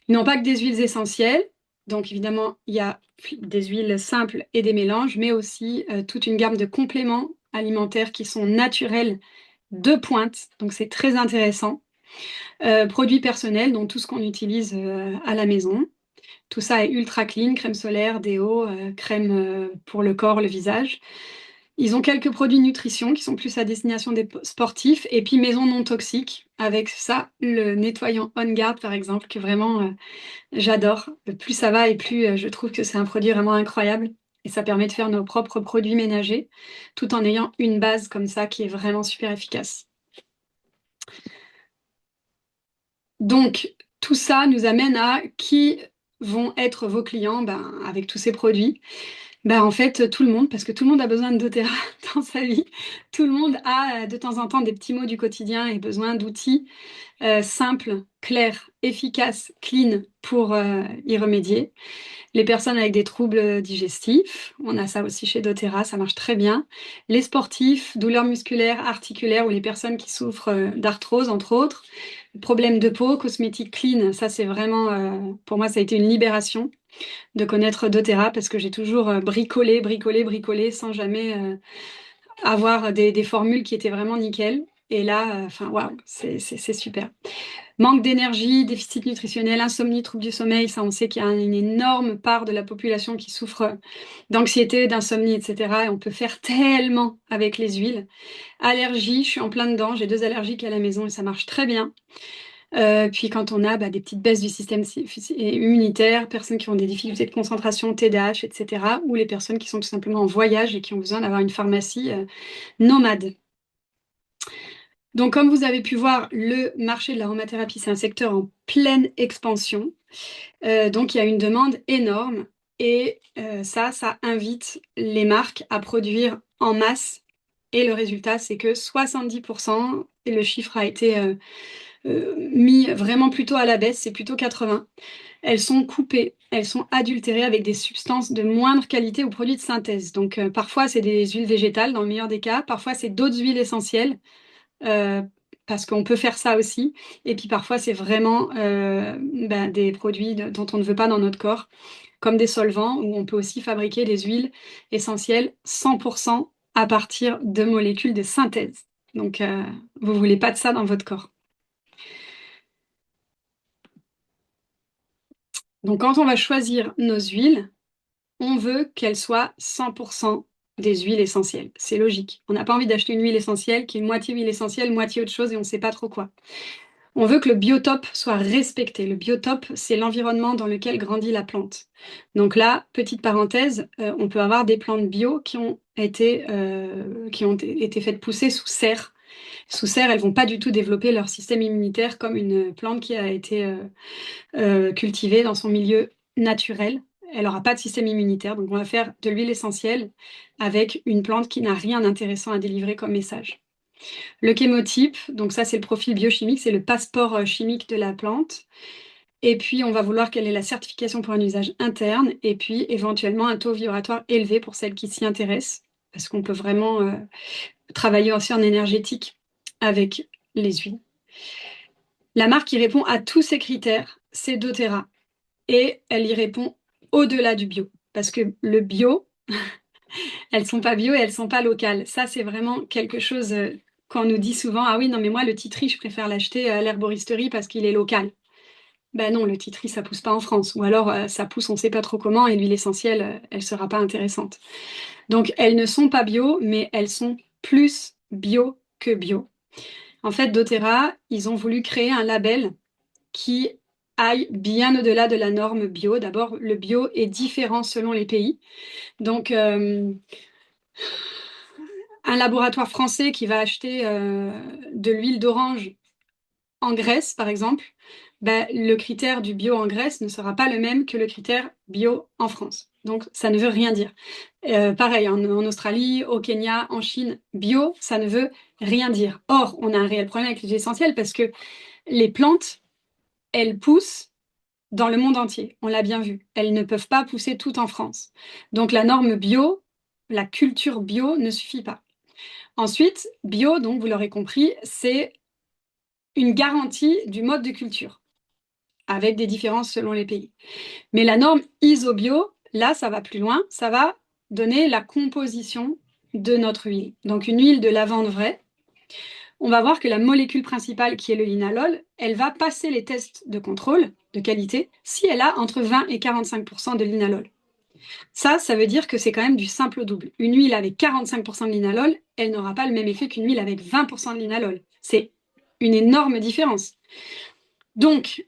Ils n'ont pas que des huiles essentielles, donc évidemment, il y a des huiles simples et des mélanges, mais aussi toute une gamme de compléments alimentaires qui sont naturels de pointe, donc c'est très intéressant. Produits personnels, donc tout ce qu'on utilise à la maison. Tout ça est ultra clean, crème solaire, déo, crème pour le corps, le visage. Ils ont quelques produits nutrition qui sont plus à destination des sportifs, et puis maison non toxique, avec ça, le nettoyant On Guard par exemple, que vraiment j'adore. Plus ça va et plus je trouve que c'est un produit vraiment incroyable. Et ça permet de faire nos propres produits ménagers, tout en ayant une base comme ça qui est vraiment super efficace. Donc, tout ça nous amène à qui vont être vos clients avec tous ces produits. En fait, tout le monde, parce que tout le monde a besoin de doTERRA dans sa vie. Tout le monde a de temps en temps des petits mots du quotidien et besoin d'outils simples, clairs, efficaces, clean pour y remédier. Les personnes avec des troubles digestifs, on a ça aussi chez doTERRA, ça marche très bien. Les sportifs, douleurs musculaires, articulaires, ou les personnes qui souffrent d'arthrose, entre autres. Problèmes de peau, cosmétiques clean, ça c'est vraiment, pour moi, ça a été une libération de connaître doTERRA, parce que j'ai toujours bricolé sans jamais avoir des formules qui étaient vraiment nickel. Et là, enfin, waouh, c'est super. Manque d'énergie, déficit nutritionnel, insomnie, troubles du sommeil, ça on sait qu'il y a une énorme part de la population qui souffre d'anxiété, d'insomnie, etc. Et on peut faire tellement avec les huiles. Allergie, je suis en plein dedans, j'ai 2 allergiques à la maison et ça marche très bien. Puis quand on a des petites baisses du système immunitaire, personnes qui ont des difficultés de concentration, TDAH, etc. Ou les personnes qui sont tout simplement en voyage et qui ont besoin d'avoir une pharmacie nomade. Donc, comme vous avez pu voir, le marché de l'aromathérapie, c'est un secteur en pleine expansion. Donc, il y a une demande énorme, et ça invite les marques à produire en masse. Et le résultat, c'est que 70%, et le chiffre a été mis vraiment plutôt à la baisse, c'est plutôt 80%. Elles sont coupées, elles sont adultérées avec des substances de moindre qualité ou produits de synthèse. Donc, parfois, c'est des huiles végétales, dans le meilleur des cas. Parfois, c'est d'autres huiles essentielles. Euh, Parce qu'on peut faire ça aussi. Et puis parfois, c'est vraiment des produits dont on ne veut pas dans notre corps, comme des solvants, où on peut aussi fabriquer des huiles essentielles 100% à partir de molécules de synthèse. Donc, vous voulez pas de ça dans votre corps. Donc, quand on va choisir nos huiles, on veut qu'elles soient 100% des huiles essentielles. C'est logique. On n'a pas envie d'acheter une huile essentielle qui est moitié huile essentielle, moitié autre chose, et on ne sait pas trop quoi. On veut que le biotope soit respecté. Le biotope, c'est l'environnement dans lequel grandit la plante. Donc là, petite parenthèse, on peut avoir des plantes bio qui ont été faites pousser sous serre. Sous serre, elles vont pas du tout développer leur système immunitaire comme une plante qui a été cultivée dans son milieu naturel. Elle n'aura pas de système immunitaire. Donc on va faire de l'huile essentielle avec une plante qui n'a rien d'intéressant à délivrer comme message. Le chémotype, donc ça c'est le profil biochimique, c'est le passeport chimique de la plante. Et puis on va vouloir quelle est la certification pour un usage interne, et puis éventuellement un taux vibratoire élevé pour celles qui s'y intéressent, parce qu'on peut vraiment travailler aussi en énergétique avec les huiles. La marque qui répond à tous ces critères, c'est doTERRA, et elle y répond au-delà du bio, parce que le bio, elles sont pas bio et elles sont pas locales. Ça c'est vraiment quelque chose qu'on nous dit souvent, ah oui, non, mais moi, le titri, je préfère l'acheter à l'herboristerie parce qu'il est local. Ben non, le titri, ça pousse pas en France. Ou alors, ça pousse, on sait pas trop comment, et l'huile essentielle, elle sera pas intéressante. Donc, elles ne sont pas bio, mais elles sont plus bio que bio. En fait, doTERRA, ils ont voulu créer un label qui aille bien au-delà de la norme bio. D'abord, le bio est différent selon les pays. Donc, un laboratoire français qui va acheter de l'huile d'orange en Grèce, par exemple, ben, le critère du bio en Grèce ne sera pas le même que le critère bio en France. Donc, ça ne veut rien dire. Pareil, en Australie, au Kenya, en Chine, bio, ça ne veut rien dire. Or, on a un réel problème avec les huiles essentielles parce que les plantes, elles poussent dans le monde entier. On l'a bien vu. Elles ne peuvent pas pousser toutes en France. Donc, la norme bio, la culture bio ne suffit pas. Ensuite, bio, donc vous l'aurez compris, c'est une garantie du mode de culture, avec des différences selon les pays. Mais la norme ISO-bio, là, ça va plus loin, ça va donner la composition de notre huile. Donc une huile de lavande vraie, on va voir que la molécule principale, qui est le linalol, elle va passer les tests de contrôle de qualité si elle a entre 20 et 45% de linalol. Ça veut dire que c'est quand même du simple au double. Une huile avec 45% de linalol, elle n'aura pas le même effet qu'une huile avec 20% de linalol. C'est une énorme différence. Donc,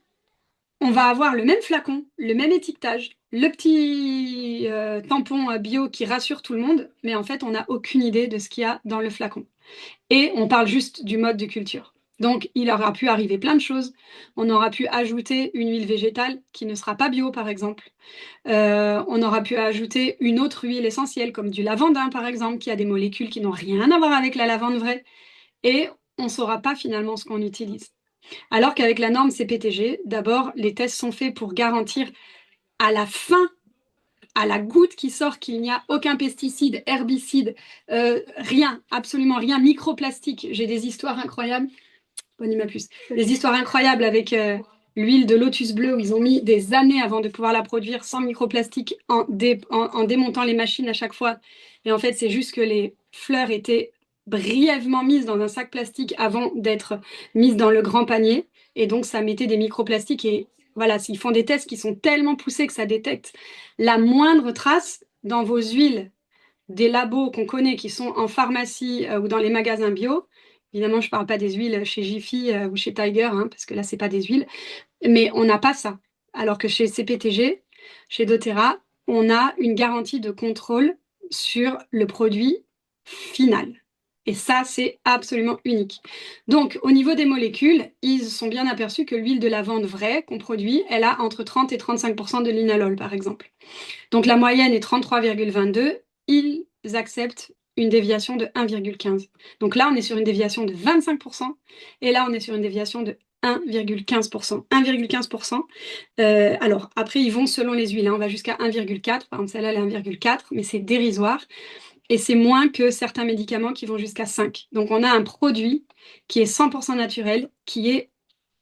on va avoir le même flacon, le même étiquetage, le petit tampon bio qui rassure tout le monde, mais en fait, on n'a aucune idée de ce qu'il y a dans le flacon. Et on parle juste du mode de culture. Donc, il aura pu arriver plein de choses. On aura pu ajouter une huile végétale qui ne sera pas bio, par exemple. On aura pu ajouter une autre huile essentielle, comme du lavandin, par exemple, qui a des molécules qui n'ont rien à voir avec la lavande vraie. Et on ne saura pas finalement ce qu'on utilise. Alors qu'avec la norme CPTG, d'abord, les tests sont faits pour garantir à la fin, à la goutte qui sort, qu'il n'y a aucun pesticide, herbicide, rien, absolument rien, microplastique. J'ai des histoires incroyables. Bonne ma puce. Des histoires incroyables avec l'huile de lotus bleu où ils ont mis des années avant de pouvoir la produire sans microplastique en démontant les machines à chaque fois. Et en fait, c'est juste que les fleurs étaient brièvement mises dans un sac plastique avant d'être mises dans le grand panier. Et donc, ça mettait des microplastiques. Et voilà, ils font des tests qui sont tellement poussés que ça détecte la moindre trace dans vos huiles des labos qu'on connaît qui sont en pharmacie ou dans les magasins bio. Évidemment, je ne parle pas des huiles chez Jiffy ou chez Tiger, hein, parce que là, ce n'est pas des huiles. Mais on n'a pas ça. Alors que chez CPTG, chez doTERRA, on a une garantie de contrôle sur le produit final. Et ça, c'est absolument unique. Donc, au niveau des molécules, ils sont bien aperçus que l'huile de lavande vraie qu'on produit, elle a entre 30 et 35% de linalol, par exemple. Donc, la moyenne est 33,22. Ils acceptent une déviation de 1,15. Donc là, on est sur une déviation de 25%. Et là, on est sur une déviation de 1,15%. 1,15%. Alors, après, ils vont selon les huiles. Hein. On va jusqu'à 1,4. Par exemple, celle-là, elle est 1,4, mais c'est dérisoire. Et c'est moins que certains médicaments qui vont jusqu'à 5. Donc, on a un produit qui est 100% naturel, qui est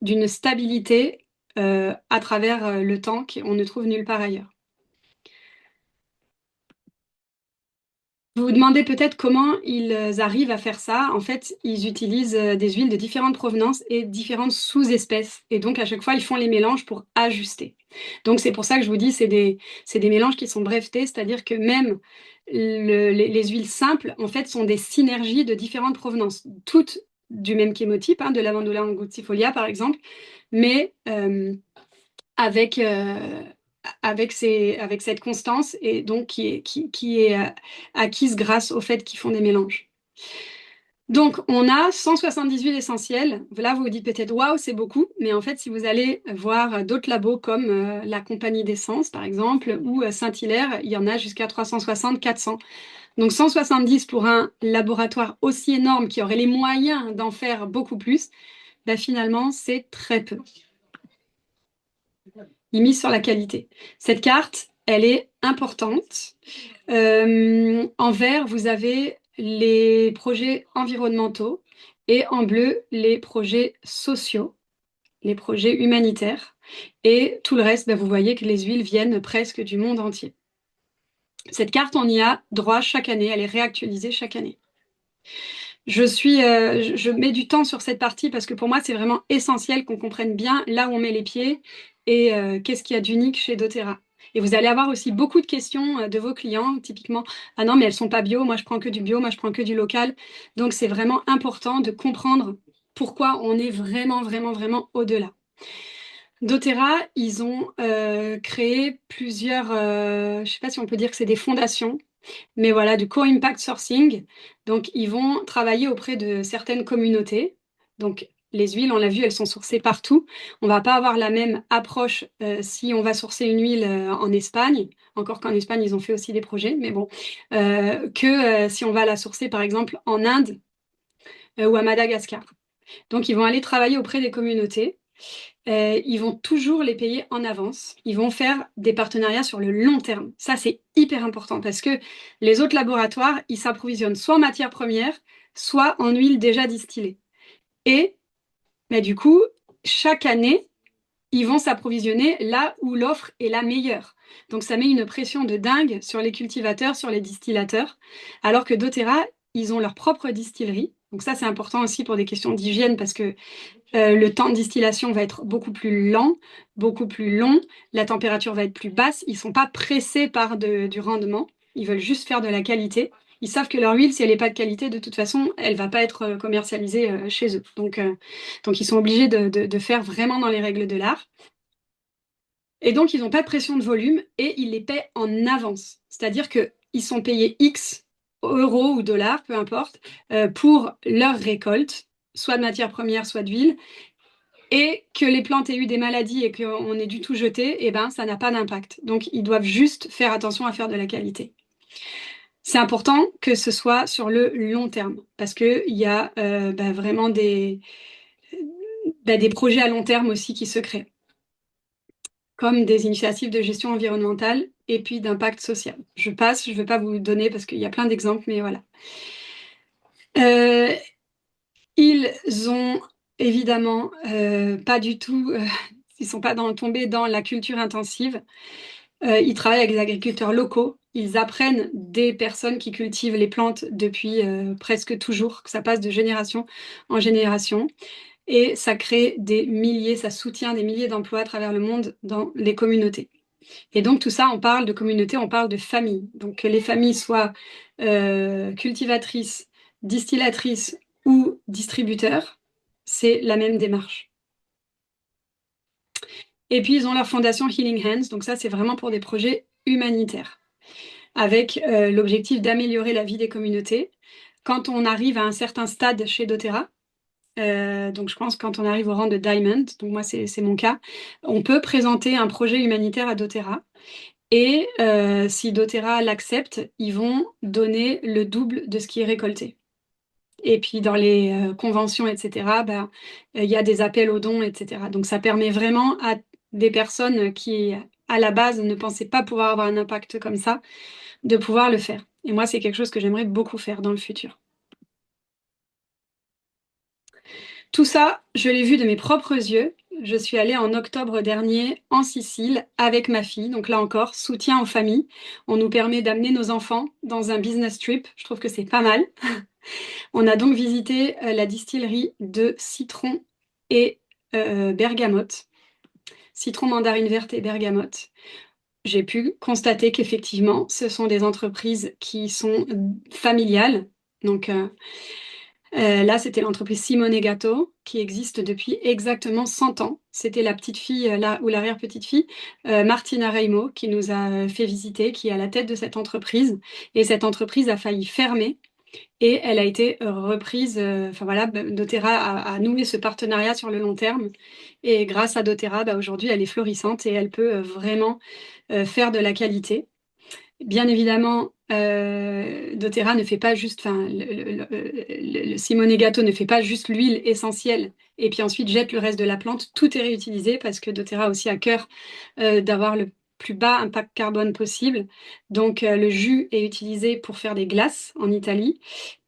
d'une stabilité à travers le temps qu'on ne trouve nulle part ailleurs. Vous vous demandez peut-être comment ils arrivent à faire ça. En fait, ils utilisent des huiles de différentes provenances et différentes sous-espèces. Et donc, à chaque fois, ils font les mélanges pour ajuster. Donc, c'est pour ça que je vous dis, c'est des mélanges qui sont brevetés, c'est-à-dire que même les huiles simples, en fait, sont des synergies de différentes provenances, toutes du même chémotype, hein, de lavandula angustifolia, par exemple, mais avec, avec cette constance et donc qui est acquise grâce au fait qu'ils font des mélanges. Donc, on a 178 essentiels. Là, vous vous dites peut-être, waouh, c'est beaucoup. Mais en fait, si vous allez voir d'autres labos comme la Compagnie d'Essence, par exemple, ou Saint-Hilaire, il y en a jusqu'à 360, 400. Donc, 170 pour un laboratoire aussi énorme qui aurait les moyens d'en faire beaucoup plus, ben, finalement, c'est très peu. Il mise sur la qualité. Cette carte, elle est importante. En vert, vous avez les projets environnementaux et en bleu, les projets sociaux, les projets humanitaires. Et tout le reste, ben, vous voyez que les huiles viennent presque du monde entier. Cette carte, on y a droit chaque année, elle est réactualisée chaque année. Je mets du temps sur cette partie parce que pour moi, c'est vraiment essentiel qu'on comprenne bien là où on met les pieds et qu'est-ce qu'il y a d'unique chez doTERRA. Et vous allez avoir aussi beaucoup de questions de vos clients, typiquement, ah non, mais elles sont pas bio, moi je prends que du bio, moi je prends que du local. Donc c'est vraiment important de comprendre pourquoi on est vraiment, vraiment, vraiment au-delà. doTERRA, ils ont créé plusieurs, je sais pas si on peut dire que c'est des fondations, mais voilà, du co-impact sourcing. Donc, ils vont travailler auprès de certaines communautés. Donc, les huiles, on l'a vu, elles sont sourcées partout. On va pas avoir la même approche si on va sourcer une huile en Espagne, encore qu'en Espagne, ils ont fait aussi des projets, mais bon, que si on va la sourcer, par exemple, en Inde ou à Madagascar. Donc, ils vont aller travailler auprès des communautés. Ils vont toujours les payer en avance. Ils vont faire des partenariats sur le long terme. Ça, c'est hyper important parce que les autres laboratoires, ils s'approvisionnent soit en matière première, soit en huile déjà distillée. Et du coup, chaque année, ils vont s'approvisionner là où l'offre est la meilleure. Donc ça met une pression de dingue sur les cultivateurs, sur les distillateurs, alors que doTERRA, ils ont leur propre distillerie. Donc ça, c'est important aussi pour des questions d'hygiène parce que le temps de distillation va être beaucoup plus lent, beaucoup plus long, la température va être plus basse. Ils ne sont pas pressés par du rendement, ils veulent juste faire de la qualité. Ils savent que leur huile, si elle n'est pas de qualité, de toute façon, elle ne va pas être commercialisée chez eux. Donc, ils sont obligés de faire vraiment dans les règles de l'art. Et donc, ils n'ont pas de pression de volume et ils les paient en avance. C'est-à-dire qu'ils sont payés X euros ou dollars, peu importe, pour leur récolte, soit de matière première, soit d'huile, et que les plantes aient eu des maladies et qu'on ait du tout jeté, eh ben, ça n'a pas d'impact. Donc, ils doivent juste faire attention à faire de la qualité. C'est important que ce soit sur le long terme, parce qu'il y a vraiment des projets à long terme aussi qui se créent, comme des initiatives de gestion environnementale et puis d'impact social. Je passe, je ne veux pas vous donner parce qu'il y a plein d'exemples, mais voilà. Euh, Ils ont évidemment pas du tout, ils sont pas tombés dans la culture intensive. Ils travaillent avec des agriculteurs locaux. Ils apprennent des personnes qui cultivent les plantes depuis presque toujours, que ça passe de génération en génération. Et ça crée des milliers, ça soutient des milliers d'emplois à travers le monde dans les communautés. Et donc tout ça, on parle de communauté, on parle de famille. Donc que les familles soient cultivatrices, distillatrices ou distributeurs, c'est la même démarche. Et puis ils ont leur fondation Healing Hands, donc ça c'est vraiment pour des projets humanitaires, avec l'objectif d'améliorer la vie des communautés. Quand on arrive à un certain stade chez doTERRA, donc je pense quand on arrive au rang de Diamond, donc moi c'est mon cas, on peut présenter un projet humanitaire à doTERRA. Et si doTERRA l'accepte, ils vont donner le double de ce qui est récolté. Et puis dans les conventions, etc., il y a des appels aux dons, etc. Donc ça permet vraiment à des personnes qui, à la base, ne pensaient pas pouvoir avoir un impact comme ça, de pouvoir le faire. Et moi, c'est quelque chose que j'aimerais beaucoup faire dans le futur. Tout ça, je l'ai vu de mes propres yeux. Je suis allée en octobre dernier en Sicile avec ma fille. Donc là encore, soutien aux familles. On nous permet d'amener nos enfants dans un business trip. Je trouve que c'est pas mal. On a donc visité la distillerie de citron et bergamote. Citron, mandarine verte et bergamote. J'ai pu constater qu'effectivement, ce sont des entreprises qui sont familiales. Donc, là, c'était l'entreprise Simone Gatto, qui existe depuis exactement 100 ans. C'était la petite fille, ou l'arrière-petite-fille, Martina Reimo, qui nous a fait visiter, qui est à la tête de cette entreprise. Et cette entreprise a failli fermer. Et elle a été reprise, enfin voilà, doTERRA a noué ce partenariat sur le long terme. Et grâce à doTERRA, aujourd'hui, elle est florissante et elle peut vraiment faire de la qualité. Bien évidemment, doTERRA ne fait pas juste, enfin, le Simone Gatto ne fait pas juste l'huile essentielle et puis ensuite jette le reste de la plante. Tout est réutilisé parce que doTERRA a aussi à cœur d'avoir le plus bas impact carbone possible. Donc, le jus est utilisé pour faire des glaces en Italie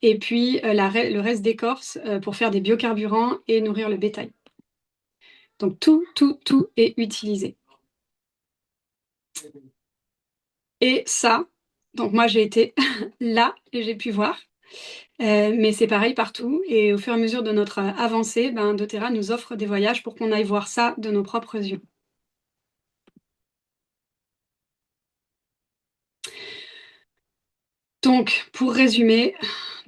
et puis le reste d'écorce pour faire des biocarburants et nourrir le bétail. Donc, tout est utilisé. Et ça, donc moi j'ai été là et j'ai pu voir. Mais c'est pareil partout et au fur et à mesure de notre avancée, doTERRA nous offre des voyages pour qu'on aille voir ça de nos propres yeux. Donc, pour résumer,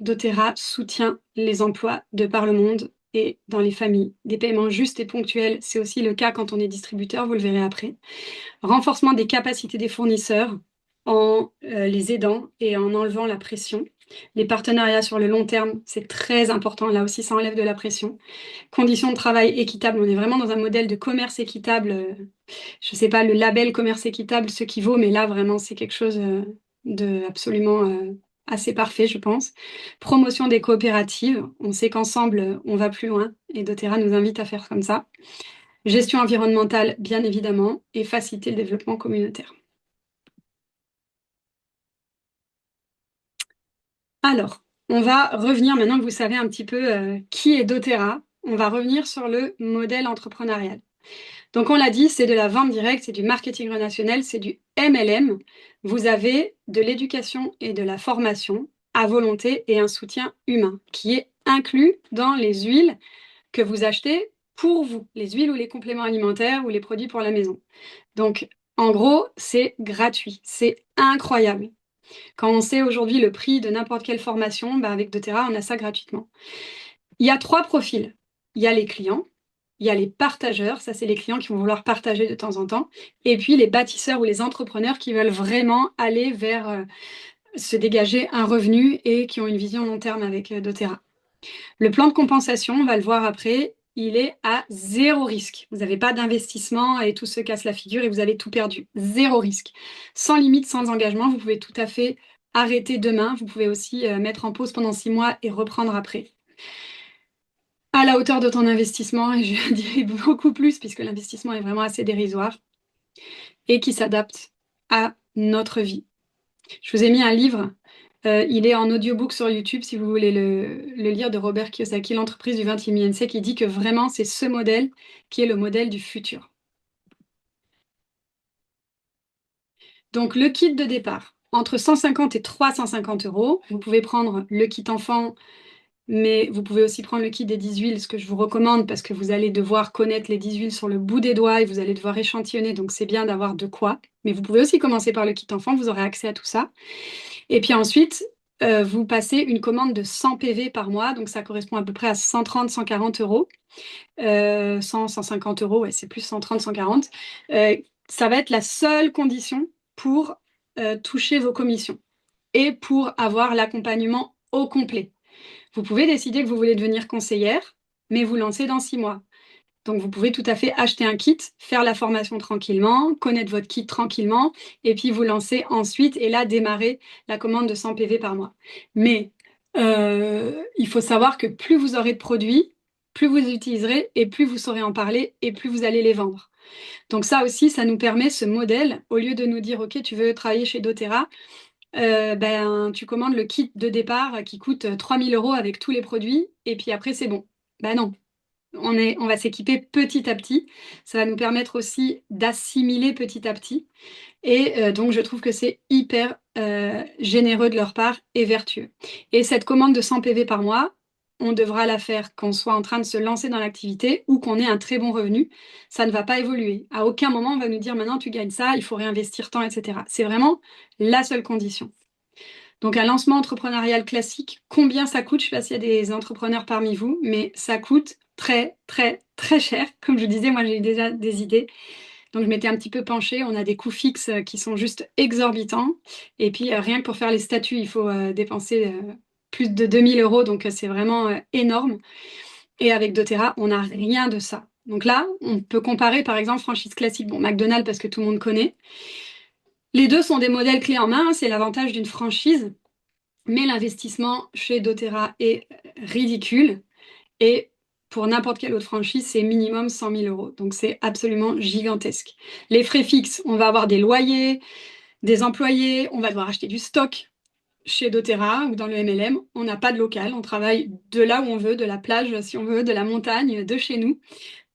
doTERRA soutient les emplois de par le monde et dans les familles. Des paiements justes et ponctuels, c'est aussi le cas quand on est distributeur, vous le verrez après. Renforcement des capacités des fournisseurs en les aidant et en enlevant la pression. Les partenariats sur le long terme, c'est très important. Là aussi, ça enlève de la pression. Conditions de travail équitables. On est vraiment dans un modèle de commerce équitable. Je ne sais pas, le label commerce équitable, ce qui vaut, mais là, vraiment, c'est quelque chose de absolument assez parfait, je pense. Promotion des coopératives. On sait qu'ensemble, on va plus loin et doTERRA nous invite à faire comme ça. Gestion environnementale, bien évidemment, et faciliter le développement communautaire. Alors, on va revenir, maintenant que vous savez un petit peu qui est doTERRA, on va revenir sur le modèle entrepreneurial. Donc on l'a dit, c'est de la vente directe, c'est du marketing relationnel, c'est du MLM. Vous avez de l'éducation et de la formation à volonté et un soutien humain qui est inclus dans les huiles que vous achetez pour vous, les huiles ou les compléments alimentaires ou les produits pour la maison. Donc en gros, c'est gratuit, c'est incroyable. Quand on sait aujourd'hui le prix de n'importe quelle formation, avec doTERRA, on a ça gratuitement. Il y a 3 profils. Il y a les clients, il y a les partageurs, ça c'est les clients qui vont vouloir partager de temps en temps, et puis les bâtisseurs ou les entrepreneurs qui veulent vraiment aller vers se dégager un revenu et qui ont une vision long terme avec doTERRA. Le plan de compensation, on va le voir après, il est à 0 risque. Vous n'avez pas d'investissement et tout se casse la figure et vous avez tout perdu. 0 risque. Sans limite, sans engagement, vous pouvez tout à fait arrêter demain. Vous pouvez aussi mettre en pause pendant 6 mois et reprendre après. À la hauteur de ton investissement, et je dirais beaucoup plus puisque l'investissement est vraiment assez dérisoire et qui s'adapte à notre vie. Je vous ai mis un livre, il est en audiobook sur YouTube si vous voulez le lire, de Robert Kiyosaki, L'entreprise du 21e siècle, qui dit que vraiment c'est ce modèle qui est le modèle du futur. Donc le kit de départ, entre 150 et 350 euros. Vous pouvez prendre le kit enfant, mais vous pouvez aussi prendre le kit des 10 huiles, ce que je vous recommande parce que vous allez devoir connaître les 10 huiles sur le bout des doigts et vous allez devoir échantillonner, donc c'est bien d'avoir de quoi. Mais vous pouvez aussi commencer par le kit enfant, vous aurez accès à tout ça. Et puis ensuite, vous passez une commande de 100 PV par mois, donc ça correspond à peu près à 130, 140 euros. 100, 150 euros, ouais, c'est plus 130, 140. Ça va être la seule condition pour toucher vos commissions et pour avoir l'accompagnement au complet. Vous pouvez décider que vous voulez devenir conseillère, mais vous lancez dans 6 mois. Donc vous pouvez tout à fait acheter un kit, faire la formation tranquillement, connaître votre kit tranquillement, et puis vous lancer ensuite, et là démarrer la commande de 100 PV par mois. Mais il faut savoir que plus vous aurez de produits, plus vous utiliserez, et plus vous saurez en parler, et plus vous allez les vendre. Donc ça aussi, ça nous permet ce modèle, au lieu de nous dire, OK, tu veux travailler chez doTERRA, tu commandes le kit de départ qui coûte 3 000 euros avec tous les produits, et puis après c'est bon. Non, on va s'équiper petit à petit. Ça va nous permettre aussi d'assimiler petit à petit. Et donc, je trouve que c'est hyper généreux de leur part et vertueux. Et cette commande de 100 PV par mois, on devra la faire quand on soit en train de se lancer dans l'activité ou qu'on ait un très bon revenu. Ça ne va pas évoluer. À aucun moment, on va nous dire maintenant, tu gagnes ça, il faut réinvestir tant, etc. C'est vraiment la seule condition. Donc, un lancement entrepreneurial classique, combien ça coûte? Je ne sais pas s'il y a des entrepreneurs parmi vous, mais ça coûte très, très, très cher. Comme je disais, moi, j'ai eu déjà des idées. Donc, je m'étais un petit peu penchée. On a des coûts fixes qui sont juste exorbitants. Et puis, rien que pour faire les statuts, il faut dépenser plus de 2000 euros. Donc, c'est vraiment énorme. Et avec doTERRA, on n'a rien de ça. Donc là, on peut comparer, par exemple, franchise classique. Bon, McDonald's, parce que tout le monde connaît. Les deux sont des modèles clés en main. C'est l'avantage d'une franchise. Mais l'investissement chez doTERRA est ridicule. Et pour n'importe quelle autre franchise, c'est minimum 100 000 euros. Donc c'est absolument gigantesque. Les frais fixes, on va avoir des loyers, des employés, on va devoir acheter du stock chez doTERRA ou dans le MLM. On n'a pas de local, on travaille de là où on veut, de la plage si on veut, de la montagne, de chez nous.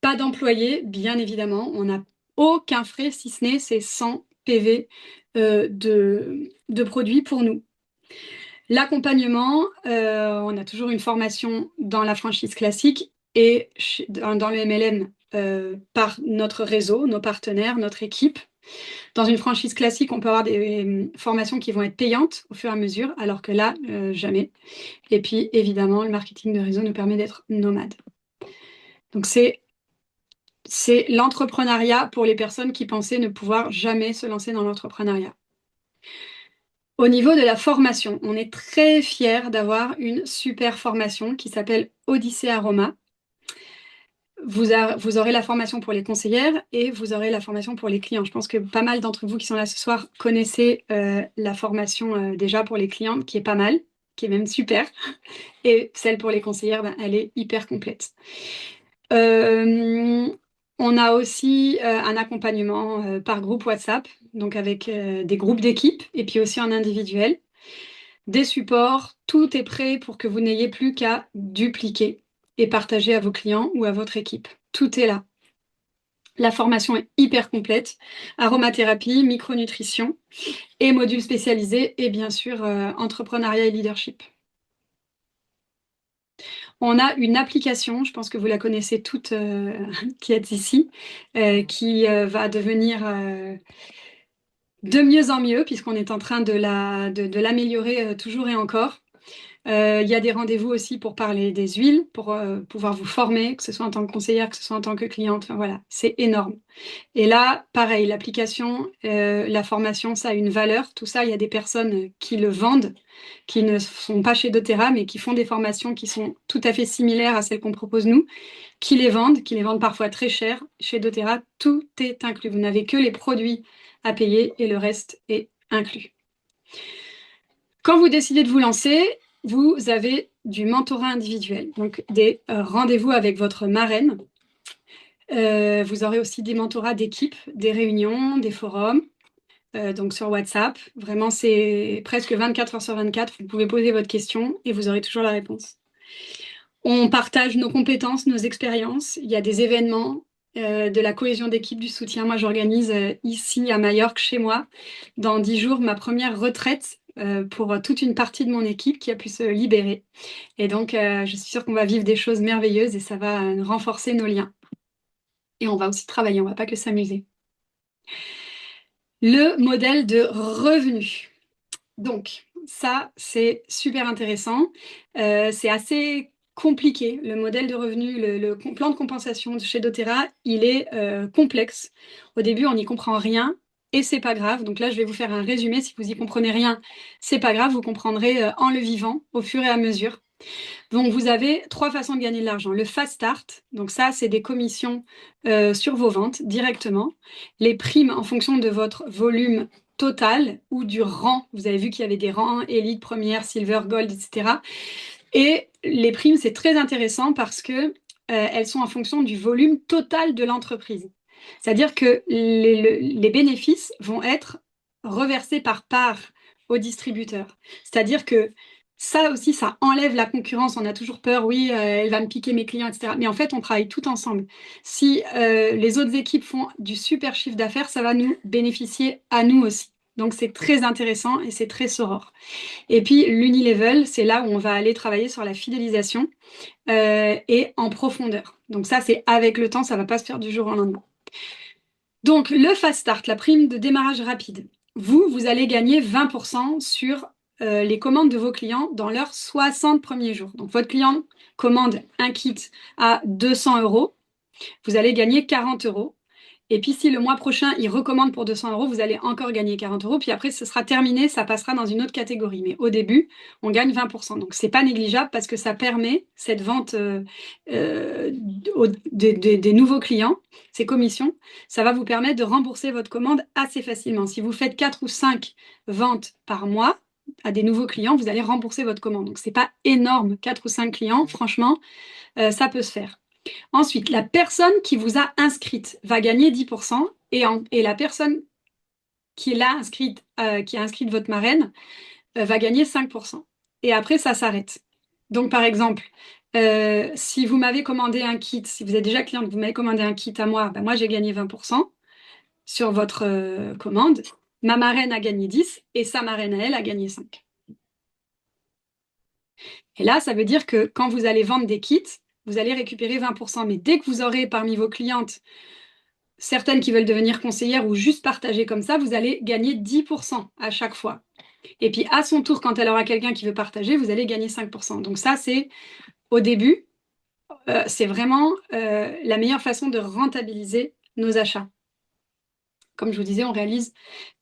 Pas d'employés, bien évidemment. On n'a aucun frais si ce n'est ces 100 PV de produits pour nous. L'accompagnement, on a toujours une formation dans la franchise classique et dans le MLM par notre réseau, nos partenaires, notre équipe. Dans une franchise classique, on peut avoir des formations qui vont être payantes au fur et à mesure, alors que là, jamais. Et puis, évidemment, le marketing de réseau nous permet d'être nomades. Donc, c'est l'entrepreneuriat pour les personnes qui pensaient ne pouvoir jamais se lancer dans l'entrepreneuriat. Au niveau de la formation, on est très fiers d'avoir une super formation qui s'appelle Odyssée Aroma. Vous aurez la formation pour les conseillères et vous aurez la formation pour les clients. Je pense que pas mal d'entre vous qui sont là ce soir connaissez la formation déjà pour les clients, qui est pas mal, qui est même super. Et celle pour les conseillères, ben, elle est hyper complète. On a aussi un accompagnement par groupe WhatsApp, donc avec des groupes d'équipe et puis aussi en individuel. Des supports, tout est prêt pour que vous n'ayez plus qu'à dupliquer et partager à vos clients ou à votre équipe. Tout est là. La formation est hyper complète. Aromathérapie, micronutrition et modules spécialisés et bien sûr entrepreneuriat et leadership. On a une application, je pense que vous la connaissez toutes qui êtes ici, qui va devenir de mieux en mieux puisqu'on est en train de l'améliorer toujours et encore. Il y a des rendez-vous aussi pour parler des huiles, pour pouvoir vous former, que ce soit en tant que conseillère, que ce soit en tant que cliente. Enfin voilà, c'est énorme. Et là, pareil, l'application, la formation, ça a une valeur. Tout ça, il y a des personnes qui le vendent, qui ne sont pas chez doTERRA, mais qui font des formations qui sont tout à fait similaires à celles qu'on propose nous, qui les vendent parfois très cher. Chez doTERRA, tout est inclus. Vous n'avez que les produits à payer et le reste est inclus. Quand vous décidez de vous lancer, vous avez du mentorat individuel, donc des rendez-vous avec votre marraine. Vous aurez aussi des mentorats d'équipe, des réunions, des forums, donc sur WhatsApp. Vraiment, c'est presque 24 heures sur 24. Vous pouvez poser votre question et vous aurez toujours la réponse. On partage nos compétences, nos expériences. Il y a des événements, de la cohésion d'équipe, du soutien. Moi, j'organise ici à Majorque, chez moi, dans 10 jours, ma première retraite pour toute une partie de mon équipe qui a pu se libérer. Et donc, je suis sûre qu'on va vivre des choses merveilleuses et ça va renforcer nos liens. Et on va aussi travailler, on va pas que s'amuser. Le modèle de revenu. Donc, ça, c'est super intéressant. C'est assez compliqué. Le modèle de revenu, le plan de compensation de chez doTERRA, il est complexe. Au début, on n'y comprend rien et c'est pas grave. Donc là, je vais vous faire un résumé. Si vous y comprenez rien, c'est pas grave. Vous comprendrez en le vivant au fur et à mesure. Donc, vous avez 3 façons de gagner de l'argent. Le fast start, donc ça, c'est des commissions sur vos ventes directement. Les primes en fonction de votre volume total ou du rang. Vous avez vu qu'il y avait des rangs, élite, première, silver, gold, etc. Et les primes, c'est très intéressant parce que elles sont en fonction du volume total de l'entreprise. C'est-à-dire que les bénéfices vont être reversés par part aux distributeurs. C'est-à-dire que ça aussi, ça enlève la concurrence. On a toujours peur, oui, elle va me piquer mes clients, etc. Mais en fait, on travaille tout ensemble. Si les autres équipes font du super chiffre d'affaires, ça va nous bénéficier à nous aussi. Donc, c'est très intéressant et c'est très soror. Et puis, l'unilevel, c'est là où on va aller travailler sur la fidélisation et en profondeur. Donc ça, c'est avec le temps, ça va pas se faire du jour au lendemain. Donc, le fast start, la prime de démarrage rapide. Vous allez gagner 20% sur les commandes de vos clients dans leurs 60 premiers jours. Donc, votre client commande un kit à 200 euros, vous allez gagner 40 euros. Et puis, si le mois prochain, il recommande pour 200 euros, vous allez encore gagner 40 euros. Puis après, ce sera terminé, ça passera dans une autre catégorie. Mais au début, on gagne 20%. Donc, c'est pas négligeable parce que ça permet cette vente des nouveaux clients, ces commissions. Ça va vous permettre de rembourser votre commande assez facilement. Si vous faites 4 ou 5 ventes par mois à des nouveaux clients, vous allez rembourser votre commande. Donc, c'est pas énorme, 4 ou 5 clients. Franchement, ça peut se faire. Ensuite, la personne qui vous a inscrite va gagner 10% et la personne qui l'a inscrite, qui a inscrit votre marraine, va gagner 5%. Et après, ça s'arrête. Donc, par exemple, si vous m'avez commandé un kit, si vous êtes déjà cliente, vous m'avez commandé un kit à moi, ben moi j'ai gagné 20% sur votre commande. Ma marraine a gagné 10 et sa marraine à elle a gagné 5. Et là, ça veut dire que quand vous allez vendre des kits, vous allez récupérer 20%. Mais dès que vous aurez parmi vos clientes certaines qui veulent devenir conseillères ou juste partager comme ça, vous allez gagner 10% à chaque fois. Et puis à son tour, quand elle aura quelqu'un qui veut partager, vous allez gagner 5%. Donc ça, c'est au début, c'est vraiment la meilleure façon de rentabiliser nos achats. Comme je vous disais, on réalise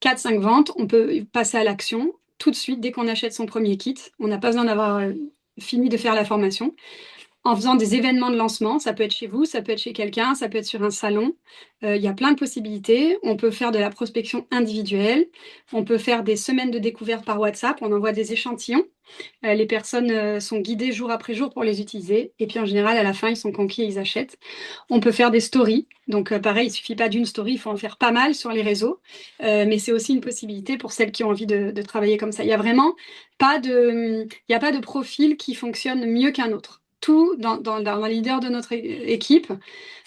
4-5 ventes, on peut passer à l'action tout de suite dès qu'on achète son premier kit. On n'a pas besoin d'avoir fini de faire la formation. En faisant des événements de lancement, ça peut être chez vous, ça peut être chez quelqu'un, ça peut être sur un salon. Il y a plein de possibilités. On peut faire de la prospection individuelle. On peut faire des semaines de découverte par WhatsApp. On envoie des échantillons. Les personnes sont guidées jour après jour pour les utiliser. Et puis en général, à la fin, ils sont conquis et ils achètent. On peut faire des stories. Donc pareil, il suffit pas d'une story, il faut en faire pas mal sur les réseaux. Mais c'est aussi une possibilité pour celles qui ont envie de travailler comme ça. Il y a vraiment il y a pas de profil qui fonctionne mieux qu'un autre. Tout dans les leaders de notre équipe,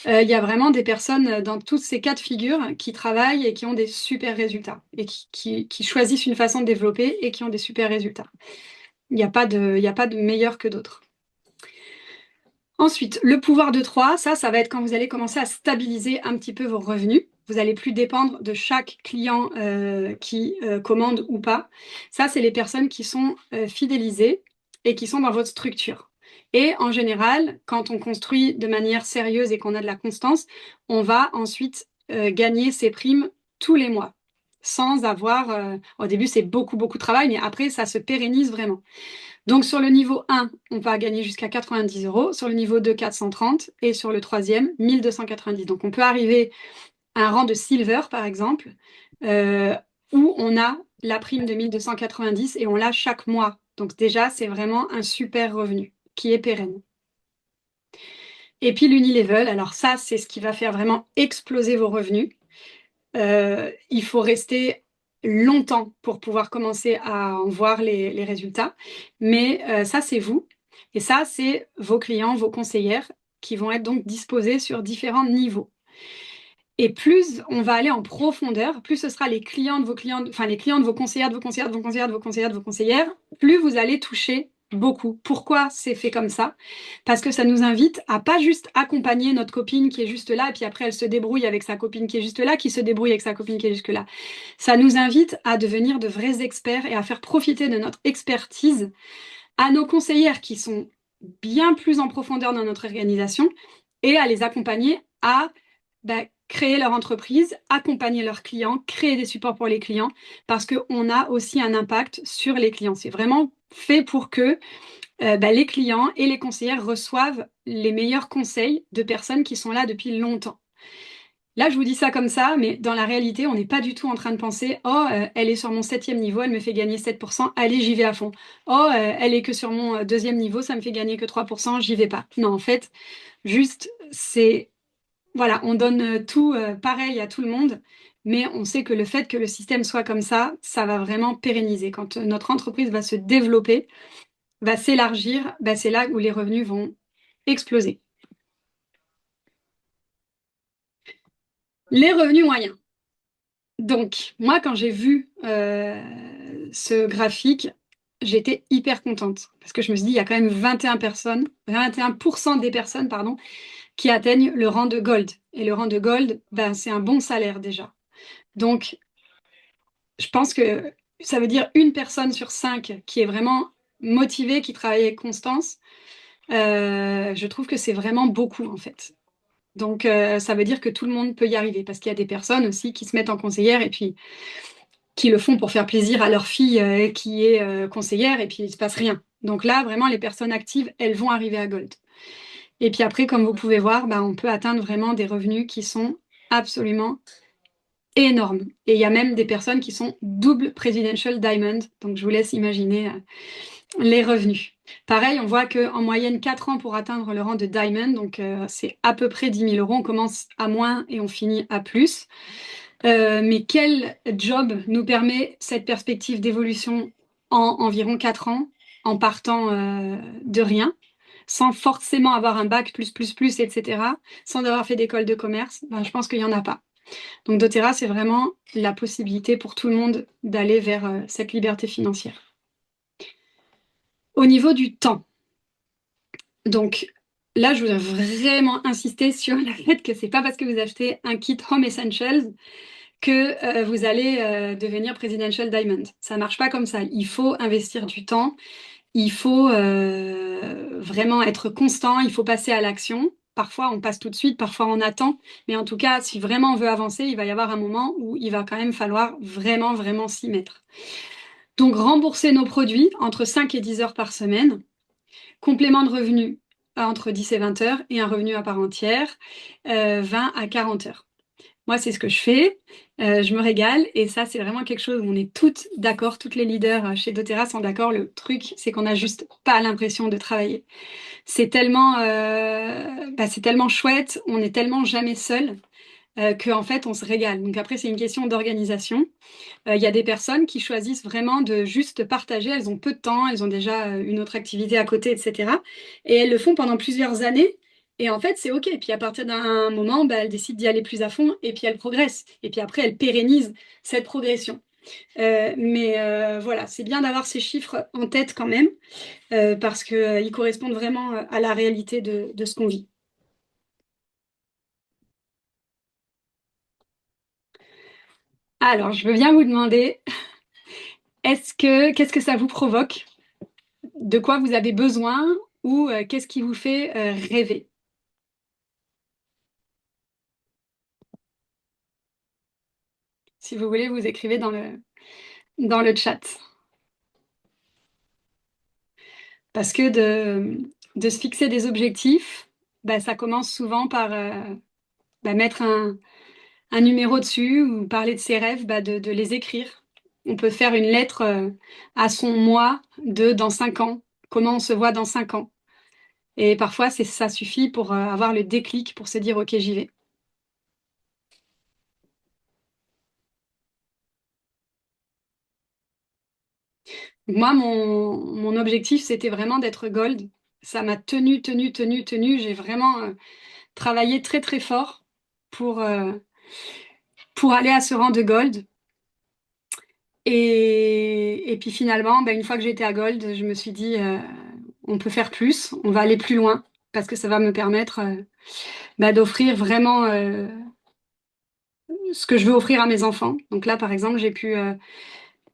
il y a vraiment des personnes dans tous ces cas de figure qui travaillent et qui ont des super résultats et qui choisissent une façon de développer et qui ont des super résultats. Il n'y a pas de meilleur que d'autres. Ensuite, le pouvoir de 3, ça va être quand vous allez commencer à stabiliser un petit peu vos revenus. Vous n'allez plus dépendre de chaque client qui commande ou pas. Ça, c'est les personnes qui sont fidélisées et qui sont dans votre structure. Et en général, quand on construit de manière sérieuse et qu'on a de la constance, on va ensuite gagner ses primes tous les mois. Sans avoir... au début, c'est beaucoup, beaucoup de travail, mais après, ça se pérennise vraiment. Donc sur le niveau 1, on va gagner jusqu'à 90 €, sur le niveau 2, 430, et sur le troisième, 1290. Donc on peut arriver à un rang de silver, par exemple, où on a la prime de 1290 et on l'a chaque mois. Donc déjà, c'est vraiment un super revenu qui est pérenne. Et puis l'unilevel, alors ça, c'est ce qui va faire vraiment exploser vos revenus. Il faut rester longtemps pour pouvoir commencer à en voir les résultats. Mais ça, c'est vous. Et ça, c'est vos clients, vos conseillères qui vont être donc disposés sur différents niveaux. Et plus on va aller en profondeur, plus ce sera les clients de vos clients, enfin les clients de vos conseillères, de vos conseillères, de vos conseillères, de vos conseillères, de vos conseillères, plus vous allez toucher beaucoup. Pourquoi c'est fait comme ça? Parce que ça nous invite à pas juste accompagner notre copine qui est juste là, et puis après elle se débrouille avec sa copine qui est juste là, qui se débrouille avec sa copine qui est juste là. Ça nous invite à devenir de vrais experts et à faire profiter de notre expertise à nos conseillères qui sont bien plus en profondeur dans notre organisation et à les accompagner à créer leur entreprise, accompagner leurs clients, créer des supports pour les clients, parce qu'on a aussi un impact sur les clients. C'est vraiment fait pour que les clients et les conseillères reçoivent les meilleurs conseils de personnes qui sont là depuis longtemps. Là, je vous dis ça comme ça, mais dans la réalité, on n'est pas du tout en train de penser « Oh, elle est sur mon 7e niveau, elle me fait gagner 7%, allez, j'y vais à fond. Oh, elle est que sur mon 2e niveau, ça me fait gagner que 3%, j'y vais pas. » Non, en fait, juste, c'est... Voilà, on donne tout pareil à tout le monde, mais on sait que le fait que le système soit comme ça va vraiment pérenniser. Quand notre entreprise va se développer, va s'élargir, c'est là où les revenus vont exploser. Les revenus moyens. Donc, moi, quand j'ai vu ce graphique, j'étais hyper contente parce que je me suis dit, il y a quand même 21% des personnes, pardon, qui atteignent le rang de gold. Et le rang de gold, c'est un bon salaire déjà. Donc, je pense que ça veut dire une personne sur 5 qui est vraiment motivée, qui travaille avec constance. Je trouve que c'est vraiment beaucoup, en fait. Donc, ça veut dire que tout le monde peut y arriver parce qu'il y a des personnes aussi qui se mettent en conseillère et puis qui le font pour faire plaisir à leur fille qui est conseillère et puis il ne se passe rien. Donc là, vraiment, les personnes actives, elles vont arriver à Gold. Et puis après, comme vous pouvez voir, on peut atteindre vraiment des revenus qui sont absolument énormes. Et il y a même des personnes qui sont double Presidential Diamond. Donc je vous laisse imaginer les revenus. Pareil, on voit qu'en moyenne 4 ans pour atteindre le rang de Diamond. Donc c'est à peu près 10 000 €. On commence à moins et on finit à plus. Mais quel job nous permet cette perspective d'évolution en environ 4 ans, en partant de rien, sans forcément avoir un bac plus, etc., sans avoir fait d'école de commerce? Je pense qu'il n'y en a pas. Donc doTERRA, c'est vraiment la possibilité pour tout le monde d'aller vers cette liberté financière. Au niveau du temps, Donc là, je voudrais vraiment insister sur le fait que c'est pas parce que vous achetez un kit Home Essentials que vous allez devenir Presidential Diamond. Ça marche pas comme ça. Il faut investir du temps, il faut vraiment être constant, il faut passer à l'action. Parfois, on passe tout de suite, parfois on attend. Mais en tout cas, si vraiment on veut avancer, il va y avoir un moment où il va quand même falloir vraiment, vraiment s'y mettre. Donc, rembourser nos produits entre 5 et 10 heures par semaine. Complément de revenu entre 10 et 20 heures et un revenu à part entière, 20 à 40 heures. Moi, c'est ce que je fais. Je me régale et ça, c'est vraiment quelque chose où on est toutes d'accord, toutes les leaders chez doTERRA sont d'accord. Le truc, c'est qu'on n'a juste pas l'impression de travailler. C'est tellement chouette, on est tellement jamais seul qu'en fait, on se régale. Donc après, c'est une question d'organisation. Il y a des personnes qui choisissent vraiment de juste partager. Elles ont peu de temps, elles ont déjà une autre activité à côté, etc. Et elles le font pendant plusieurs années. Et en fait, c'est OK. Et puis à partir d'un moment, bah, elles décident d'y aller plus à fond et puis elles progressent. Et puis après, elles pérennisent cette progression. Mais voilà, c'est bien d'avoir ces chiffres en tête quand même, parce qu'ils correspondent vraiment à la réalité de ce qu'on vit. Alors, je veux bien vous demander, qu'est-ce que ça vous provoque? De quoi vous avez besoin ou qu'est-ce qui vous fait rêver? Si vous voulez, vous écrivez dans le chat. Parce que de se fixer des objectifs, bah, ça commence souvent par bah, mettre un numéro dessus ou parler de ses rêves, bah, de les écrire. On peut faire une lettre à son moi de dans 5 ans. Comment on se voit dans 5 ans? Et parfois, ça suffit pour avoir le déclic pour se dire, OK, j'y vais. Moi, mon objectif, c'était vraiment d'être gold. Ça m'a tenu. J'ai vraiment travaillé très, très fort pour, euh, pour aller à ce rang de gold. Et puis finalement, bah, une fois que j'étais à gold, je me suis dit, on peut faire plus, on va aller plus loin, parce que ça va me permettre bah, d'offrir vraiment ce que je veux offrir à mes enfants. Donc là, par exemple, j'ai pu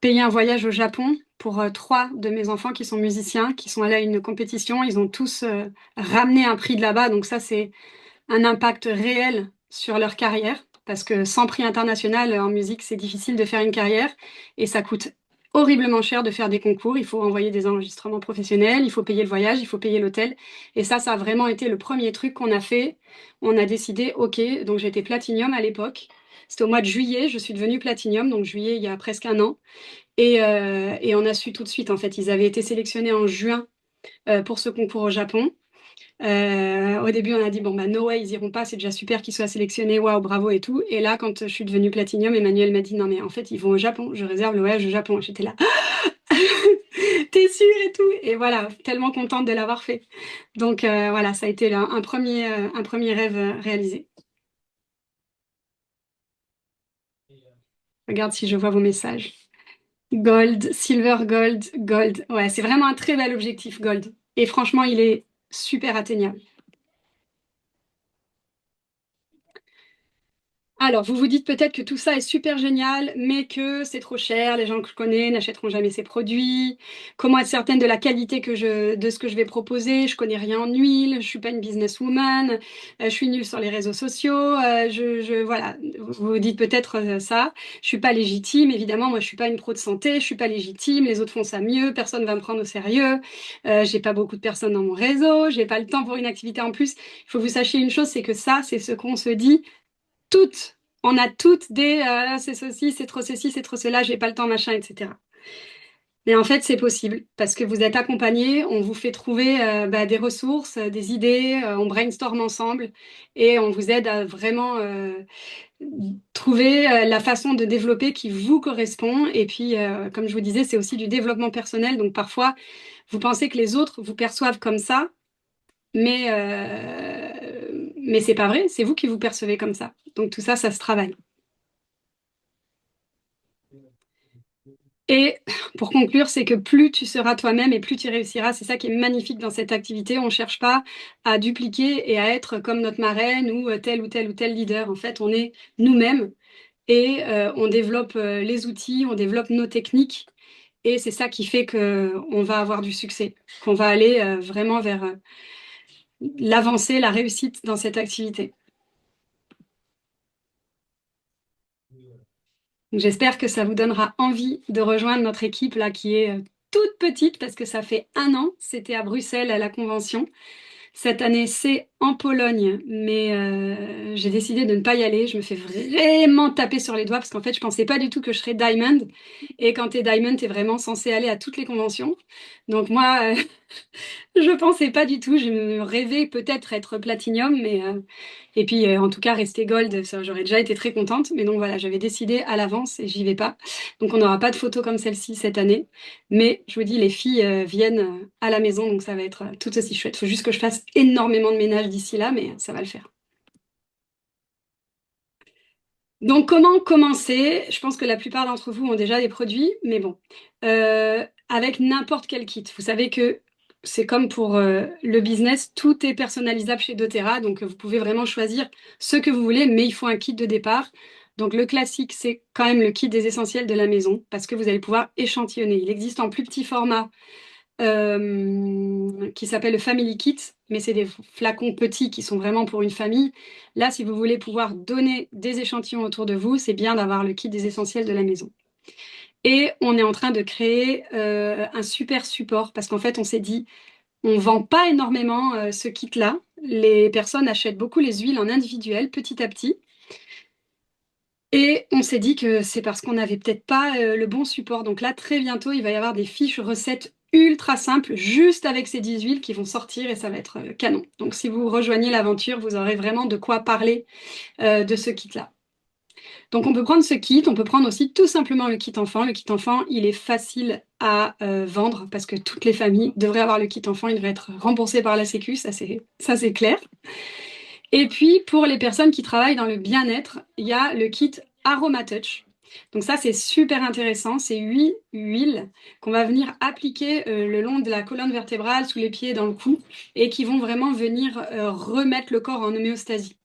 payer un voyage au Japon pour trois de mes enfants qui sont musiciens, qui sont allés à une compétition. Ils ont tous ramené un prix de là-bas. Donc ça, c'est un impact réel sur leur carrière. Parce que sans prix international en musique, c'est difficile de faire une carrière. Et ça coûte horriblement cher de faire des concours. Il faut envoyer des enregistrements professionnels, il faut payer le voyage, il faut payer l'hôtel. Et ça a vraiment été le premier truc qu'on a fait. On a décidé, OK, donc j'étais Platinium à l'époque. C'était au mois de juillet, je suis devenue Platinium, donc juillet il y a presque un an. Et on a su tout de suite, en fait, ils avaient été sélectionnés en juin pour ce concours au Japon. Au début, on a dit, bon, bah, no way, ils iront pas, c'est déjà super qu'ils soient sélectionnés, waouh, bravo et tout. Et là, quand je suis devenue Platinium, Emmanuel m'a dit, non, mais en fait, ils vont au Japon, je réserve le voyage au Japon. J'étais là, t'es sûre et tout. Et voilà, tellement contente de l'avoir fait. Donc voilà, ça a été là, un premier rêve réalisé. Regarde si je vois vos messages. Gold, silver, gold, gold. Ouais, c'est vraiment un très bel objectif, gold. Et franchement, il est super atteignable. Alors, vous vous dites peut-être que tout ça est super génial, mais que c'est trop cher, les gens que je connais n'achèteront jamais ces produits. Comment être certaine de la qualité de ce que je vais proposer? Je connais rien en huile, je suis pas une businesswoman, je suis nulle sur les réseaux sociaux, voilà. Vous vous dites peut-être ça. Je suis pas légitime, évidemment. Moi, je suis pas une pro de santé, je suis pas légitime. Les autres font ça mieux, personne va me prendre au sérieux. J'ai pas beaucoup de personnes dans mon réseau, j'ai pas le temps pour une activité en plus. Il faut que vous sachiez une chose, c'est que ça, c'est ce qu'on se dit toutes, on a toutes des c'est ceci, c'est trop ceci, c'est trop cela, j'ai pas le temps, machin, etc. Mais en fait, c'est possible parce que vous êtes accompagnés, on vous fait trouver bah, des ressources, des idées, on brainstorm ensemble et on vous aide à vraiment trouver la façon de développer qui vous correspond. Et puis, comme je vous disais, c'est aussi du développement personnel. Donc parfois, vous pensez que les autres vous perçoivent comme ça, mais c'est pas vrai, c'est vous qui vous percevez comme ça. Donc tout ça, ça se travaille. Et pour conclure, c'est que plus tu seras toi-même et plus tu réussiras. C'est ça qui est magnifique dans cette activité. On ne cherche pas à dupliquer et à être comme notre marraine ou tel ou tel ou tel leader. En fait, on est nous-mêmes et on développe les outils, on développe nos techniques. Et c'est ça qui fait qu'on va avoir du succès, qu'on va aller vraiment vers l'avancée, la réussite dans cette activité. Donc, j'espère que ça vous donnera envie de rejoindre notre équipe là qui est toute petite parce que ça fait 1 an. C'était à Bruxelles à la convention. Cette année, c'est en Pologne, mais j'ai décidé de ne pas y aller. Je me fais vraiment taper sur les doigts parce qu'en fait, je pensais pas du tout que je serais Diamond. Et quand t'es Diamond, t'es vraiment censé aller à toutes les conventions. Donc moi, je pensais pas du tout. Je me rêvais peut-être être Platinum, mais et puis en tout cas rester Gold, ça, j'aurais déjà été très contente. Mais donc voilà, j'avais décidé à l'avance et j'y vais pas. Donc on n'aura pas de photos comme celle-ci cette année. Mais je vous dis, les filles viennent à la maison, donc ça va être tout aussi chouette. Faut juste que je fasse énormément de ménage d'ici là, mais ça va le faire. Donc comment commencer? Je pense que la plupart d'entre vous ont déjà des produits, mais bon, avec n'importe quel kit. Vous savez que c'est comme pour le business, tout est personnalisable chez doTERRA, donc vous pouvez vraiment choisir ce que vous voulez, mais il faut un kit de départ. Donc le classique, c'est quand même le kit des essentiels de la maison, parce que vous allez pouvoir échantillonner. Il existe en plus petit format qui s'appelle le Family Kit, mais c'est des flacons petits qui sont vraiment pour une famille. Là, si vous voulez pouvoir donner des échantillons autour de vous, c'est bien d'avoir le kit des essentiels de la maison. Et on est en train de créer un super support parce qu'en fait, on s'est dit, on vend pas énormément ce kit-là. Les personnes achètent beaucoup les huiles en individuel, petit à petit. Et on s'est dit que c'est parce qu'on n'avait peut-être pas le bon support. Donc là, très bientôt, il va y avoir des fiches recettes ultra simples, juste avec ces 10 huiles qui vont sortir et ça va être canon. Donc si vous rejoignez l'aventure, vous aurez vraiment de quoi parler de ce kit-là. Donc on peut prendre ce kit, on peut prendre aussi tout simplement le kit enfant. Le kit enfant, il est facile à vendre parce que toutes les familles devraient avoir le kit enfant, il devrait être remboursé par la Sécu, ça c'est clair. Et puis, pour les personnes qui travaillent dans le bien-être, il y a le kit Aromatouch. Donc ça, c'est super intéressant. C'est 8 huiles qu'on va venir appliquer le long de la colonne vertébrale, sous les pieds, dans le cou, et qui vont vraiment venir remettre le corps en homéostasie.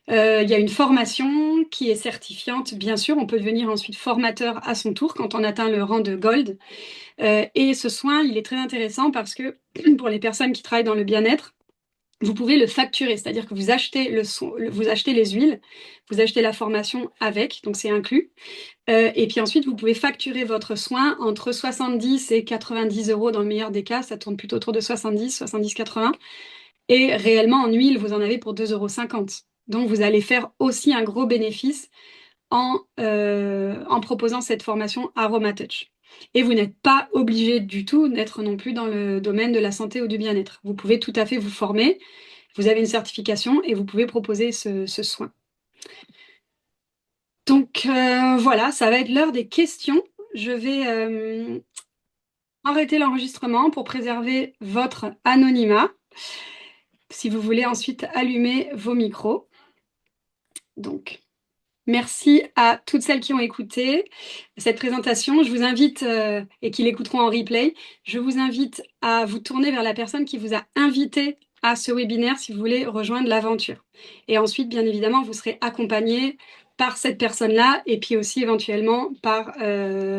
Il y a une formation qui est certifiante, bien sûr. On peut devenir ensuite formateur à son tour quand on atteint le rang de Gold. Et ce soin, il est très intéressant parce que pour les personnes qui travaillent dans le bien-être, vous pouvez le facturer, c'est-à-dire que vous achetez vous achetez les huiles, vous achetez la formation avec, donc c'est inclus. Et puis ensuite, vous pouvez facturer votre soin entre 70 et 90 euros dans le meilleur des cas, ça tourne plutôt autour de 70, 80. Et réellement, en huile, vous en avez pour 2,50 euros. Donc vous allez faire aussi un gros bénéfice en proposant cette formation Aromatouch. Et vous n'êtes pas obligé du tout d'être non plus dans le domaine de la santé ou du bien-être. Vous pouvez tout à fait vous former, vous avez une certification et vous pouvez proposer ce soin. Donc voilà, ça va être l'heure des questions. Je vais arrêter l'enregistrement pour préserver votre anonymat. Si vous voulez ensuite allumer vos micros. Donc, merci à toutes celles qui ont écouté cette présentation. Je vous invite, et qui l'écouteront en replay, je vous invite à vous tourner vers la personne qui vous a invité à ce webinaire si vous voulez rejoindre l'aventure. Et ensuite, bien évidemment, vous serez accompagné par cette personne-là et puis aussi éventuellement par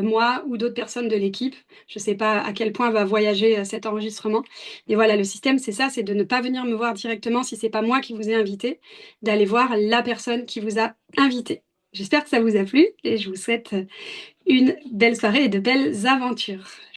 moi ou d'autres personnes de l'équipe. Je ne sais pas à quel point va voyager cet enregistrement. Mais voilà, le système, c'est ça, c'est de ne pas venir me voir directement si c'est pas moi qui vous ai invité, d'aller voir la personne qui vous a invité. J'espère que ça vous a plu et je vous souhaite une belle soirée et de belles aventures.